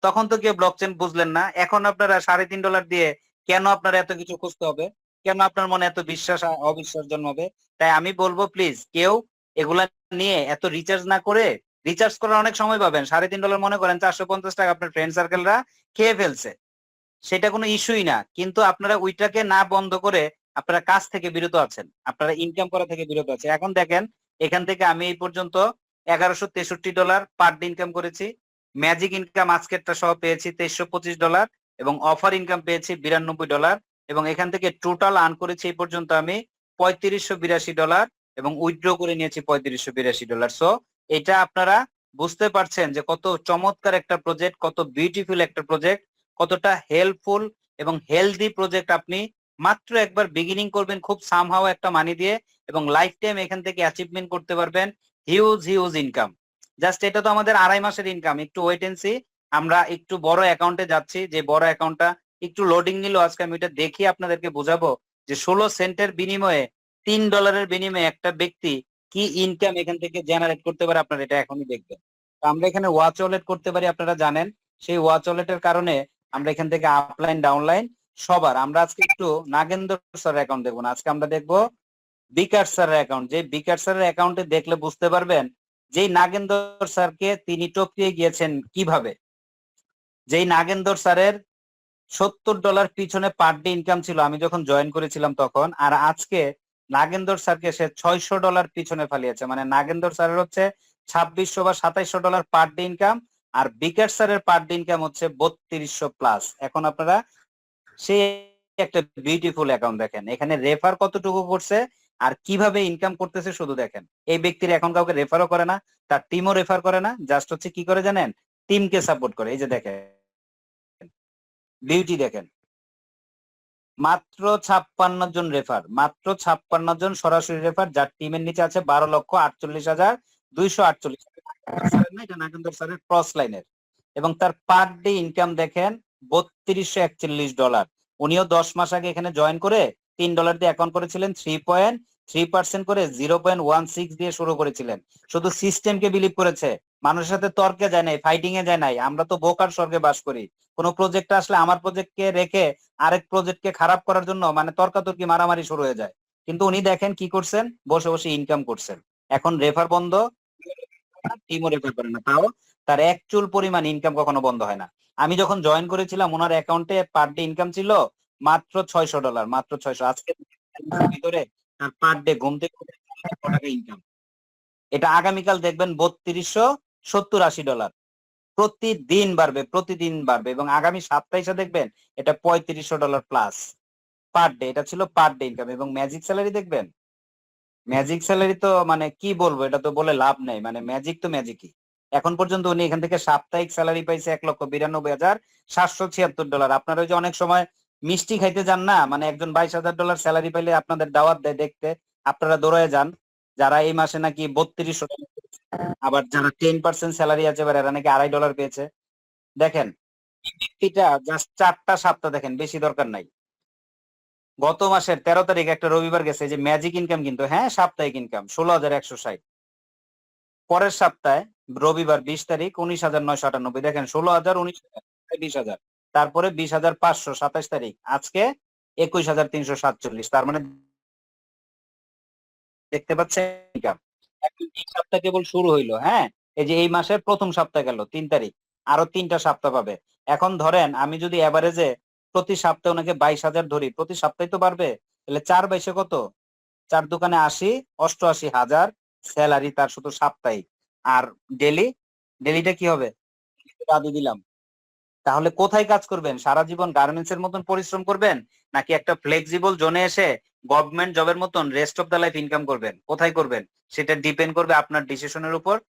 A: তখন তো কেউ ব্লক চেন বুঝলেন না। এখন আপনারা $3.5 দিয়ে কেন আপনার এত কিছু খুঁজতে হবে? কেন আপনার মনে এত বিশ্বাস অবিশ্বাস জন্মাবে? তাই আমি বলবো প্লিজ কেউ এগুলা নিয়ে এত রিচার্জ না করে, রিচার্জ করার অনেক সময় পাবেন। $3.5 মনে করেন $450 আপনার ফ্রেন্ড সার্কেলরা খেয়ে ফেলছে, সেটা কোনো ইস্যুই না। কিন্তু আপনারা ওইটাকে না বন্ধ করে আপনারা কাজ থেকে বিরত আছেন, আপনারা ইনকাম করা থেকে বিরত আছেন। এখন দেখেন এখান থেকে আমি এই পর্যন্ত $1163 পার ডে ইনকাম করেছি। ম্যাজিক ইনকাম আজকেরটা সহ পেয়েছি $2325 এবং অফার ইনকাম পেয়েছি $92 এবং এখান থেকে টোটাল আর্ন করেছি এই পর্যন্ত আমি $3582 এবং উইথড্র করে নিয়েছি $3582। সো এটা আপনারা বুঝতে পারছেন যে কত চমৎকার একটা প্রজেক্ট, কত বিউটিফুল একটা প্রজেক্ট, কতটা হেল্পফুল এবং হেলদি প্রজেক্ট। আপনি মাত্র একবার বিগিনিং করবেন খুব সামহাও একটা মানি দিয়ে এবং লাইফ টাইম এখান থেকে অ্যাচিভমেন্ট করতে পারবেন হিউজ হিউজ ইনকাম। জাস্ট এটা তো আমাদের 2.5 মাসের ইনকাম, একটু ওয়েট এন্ড সি। আমরা একটু বড় অ্যাকাউন্টে যাচ্ছি, যে বড় অ্যাকাউন্টটা একটু লোডিং নিল, আজকে আমি এটা দেখিয়ে আপনাদেরকে বোঝাবো যে 16 সেন্টের বিনিময়ে $3 বিনিময়ে একটা ব্যক্তি কি ইনকাম এখান থেকে জেনারেট করতে পারে, আপনারা এটা এখনই দেখবেন। তো আমরা এখানে ওয়াচ ওয়ালেট করতে পারি, আপনারা জানেন। সেই ওয়াচ ওয়ালেটের কারণে আমরা এখান থেকে আপলাইন ডাউনলাইন সবার, আমরা আজকে একটু নাগেন্দ্র স্যারের অ্যাকাউন্ট দেখবো না, আজকে আমরা দেখবো বিকাশ স্যারের অ্যাকাউন্ট। যে বিকাশ স্যারের অ্যাকাউন্টে দেখলে বুঝতে পারবেন যেই নাগেন্দ্র স্যারকে তিনি টপকিয়ে গিয়েছেন কিভাবে। যেই নাগেন্দ্র স্যারের $70 পিছনে পার ডে ইনকাম ছিল আমি যখন জয়েন করেছিলাম তখন, আর আজকে নাগেন্দ্র স্যারকে সে $600 পিছনে ফালিয়েছে। মানে নাগেন্দ্র স্যারের হচ্ছে 2600 বা 2700 পার ডে ইনকাম, আর বিকাশ স্যারের পার ডে ইনকাম হচ্ছে 3200+। এখন আপনারা সেই একটা বিউটিফুল অ্যাকাউন্ট দেখেন, এখানে রেফার কতটুকু করছে আর কিভাবে ইনকাম করতেছে শুধু দেখেন। এই ব্যক্তির এখন কাউকে রেফারও করে না, তার টিমও রেফার করে না, জাস্ট হচ্ছে কি করে জানেন, টিমকে সাপোর্ট করে। এই যে দেখেন বিউটি দেখেন, মাত্র 56 জন রেফার, মাত্র 56 জন সরাসরি রেফার, যার টিমের নিচে আছে 12,48,248। এটা নাগেন্দ্র স্যারের ক্রস লাইনের এবং তার পার ডে ইনকাম দেখেন $3241। উনিও 10 মাস আগে এখানে জয়েন করে $3 দিয়ে অ্যাকাউন্ট করেছিলেন, 3.3% করে 0.16 দিয়ে শুরু করেছিলেন। শুধু সিস্টেমকে বিলিভ করেছে, মানুষের সাথে তর্কে যায় নাই, ফাইটিং এ যায় নাই। আমরা তো বোকার স্বর্গে বাস করি, কোনো প্রজেক্ট আসলে আমার প্রজেক্টকে রেখে আরেক প্রজেক্টকে খারাপ করার জন্য মানে তর্কাতর্কি মারামারি শুরু হয়ে যায়। কিন্তু উনি দেখেন কি করছেন, বসে বসে ইনকাম করছেন। এখন রেফার বন্ধ, টিমও রেফার করে না, তাও তার এক চুল পরিমাণ ইনকাম কখনো বন্ধ হয় না। আমি যখন জয়েন করেছিলাম ওনার অ্যাকাউন্টে পার ডে ইনকাম ছিল মাত্র $600, মাত্র 600। আজকে ভিতরে তার পার ডে ঘুম থেকে উঠে টাকা ইনকাম। এটা আগামীকাল দেখবেন $3270-80 প্রতিদিন বাড়বে, প্রতিদিন বাড়বে এবং আগামী সপ্তাহে এসে দেখবেন এটা $3500+ পার ডে। এটা ছিল পার ডে ইনকাম। এবং ম্যাজিক স্যালারি দেখবেন, ম্যাজিক স্যালারি তো মানে কি বলবো, এটা তো বলে লাভ নেই, মানে ম্যাজিক তো ম্যাজিকই। এখন পর্যন্ত উনি এখান থেকে সাপ্তাহিক স্যালারি পাইছে $1,92,776। আপনারা ওই যে অনেক সময় মিষ্টি খাইতে যান না, মানে একজন $22,000 স্যালারি পাইলে আপনাদের দাওয়াত দেয় দেখতে, আপনারা দৌড়ায় যান, যারা এই মাসে নাকি $3200, আবার যারা 10% স্যালারি আছে এবার এরা নাকি $2.5 পেয়েছে। দেখেন এটা জাস্ট 4টা সপ্তাহ দেখেন, বেশি দরকার নাই। গত মাসের 13 তারিখ একটা রবিবার গেছে, যে ম্যাজিক ইনকাম কিন্তু, হ্যাঁ সাপ্তাহিক ইনকাম 16,160। পরের সপ্তাহে রবিবার 20 তারিখ 19,998, দেখেন 16,000, 19,000, 20,000, তারপরে 20,500 27 তারিখ, আজকে 21,347। তার মানে দেখতে পাচ্ছেন ইনকাম। এখন 3 সপ্তাহ কেবল শুরু হইলো, হ্যাঁ এই যে এই মাসের প্রথম সপ্তাহ গেল 3 তারিখ, আরো 3টা সপ্তাহ পাবে। এখন ধরেন আমি যদি এভারেজে প্রতি সপ্তাহে ওনাকে 22,000 ধরি, প্রতি সপ্তাহে তো বাড়বে, তাহলে 4/22 কত, 4 দোকানে 80, 88,000 স্যালারি তার শুধু সাপ্তাহিক। আর ডেলি, ডেলিটা কি হবে, বাদই দিলাম। তাহলে কোথায় কাজ করবেন, সারা জীবন গার্মেন্টস এর মতন পরিশ্রম করবেন, নাকি একটা ফ্লেক্সিবল জোনে এসে গভর্নমেন্ট জবের মতন rest of the life income করবেন, কোথায় করবেন, সেটা ডিপেন্ড করবে আপনার ডিসিশনের উপর।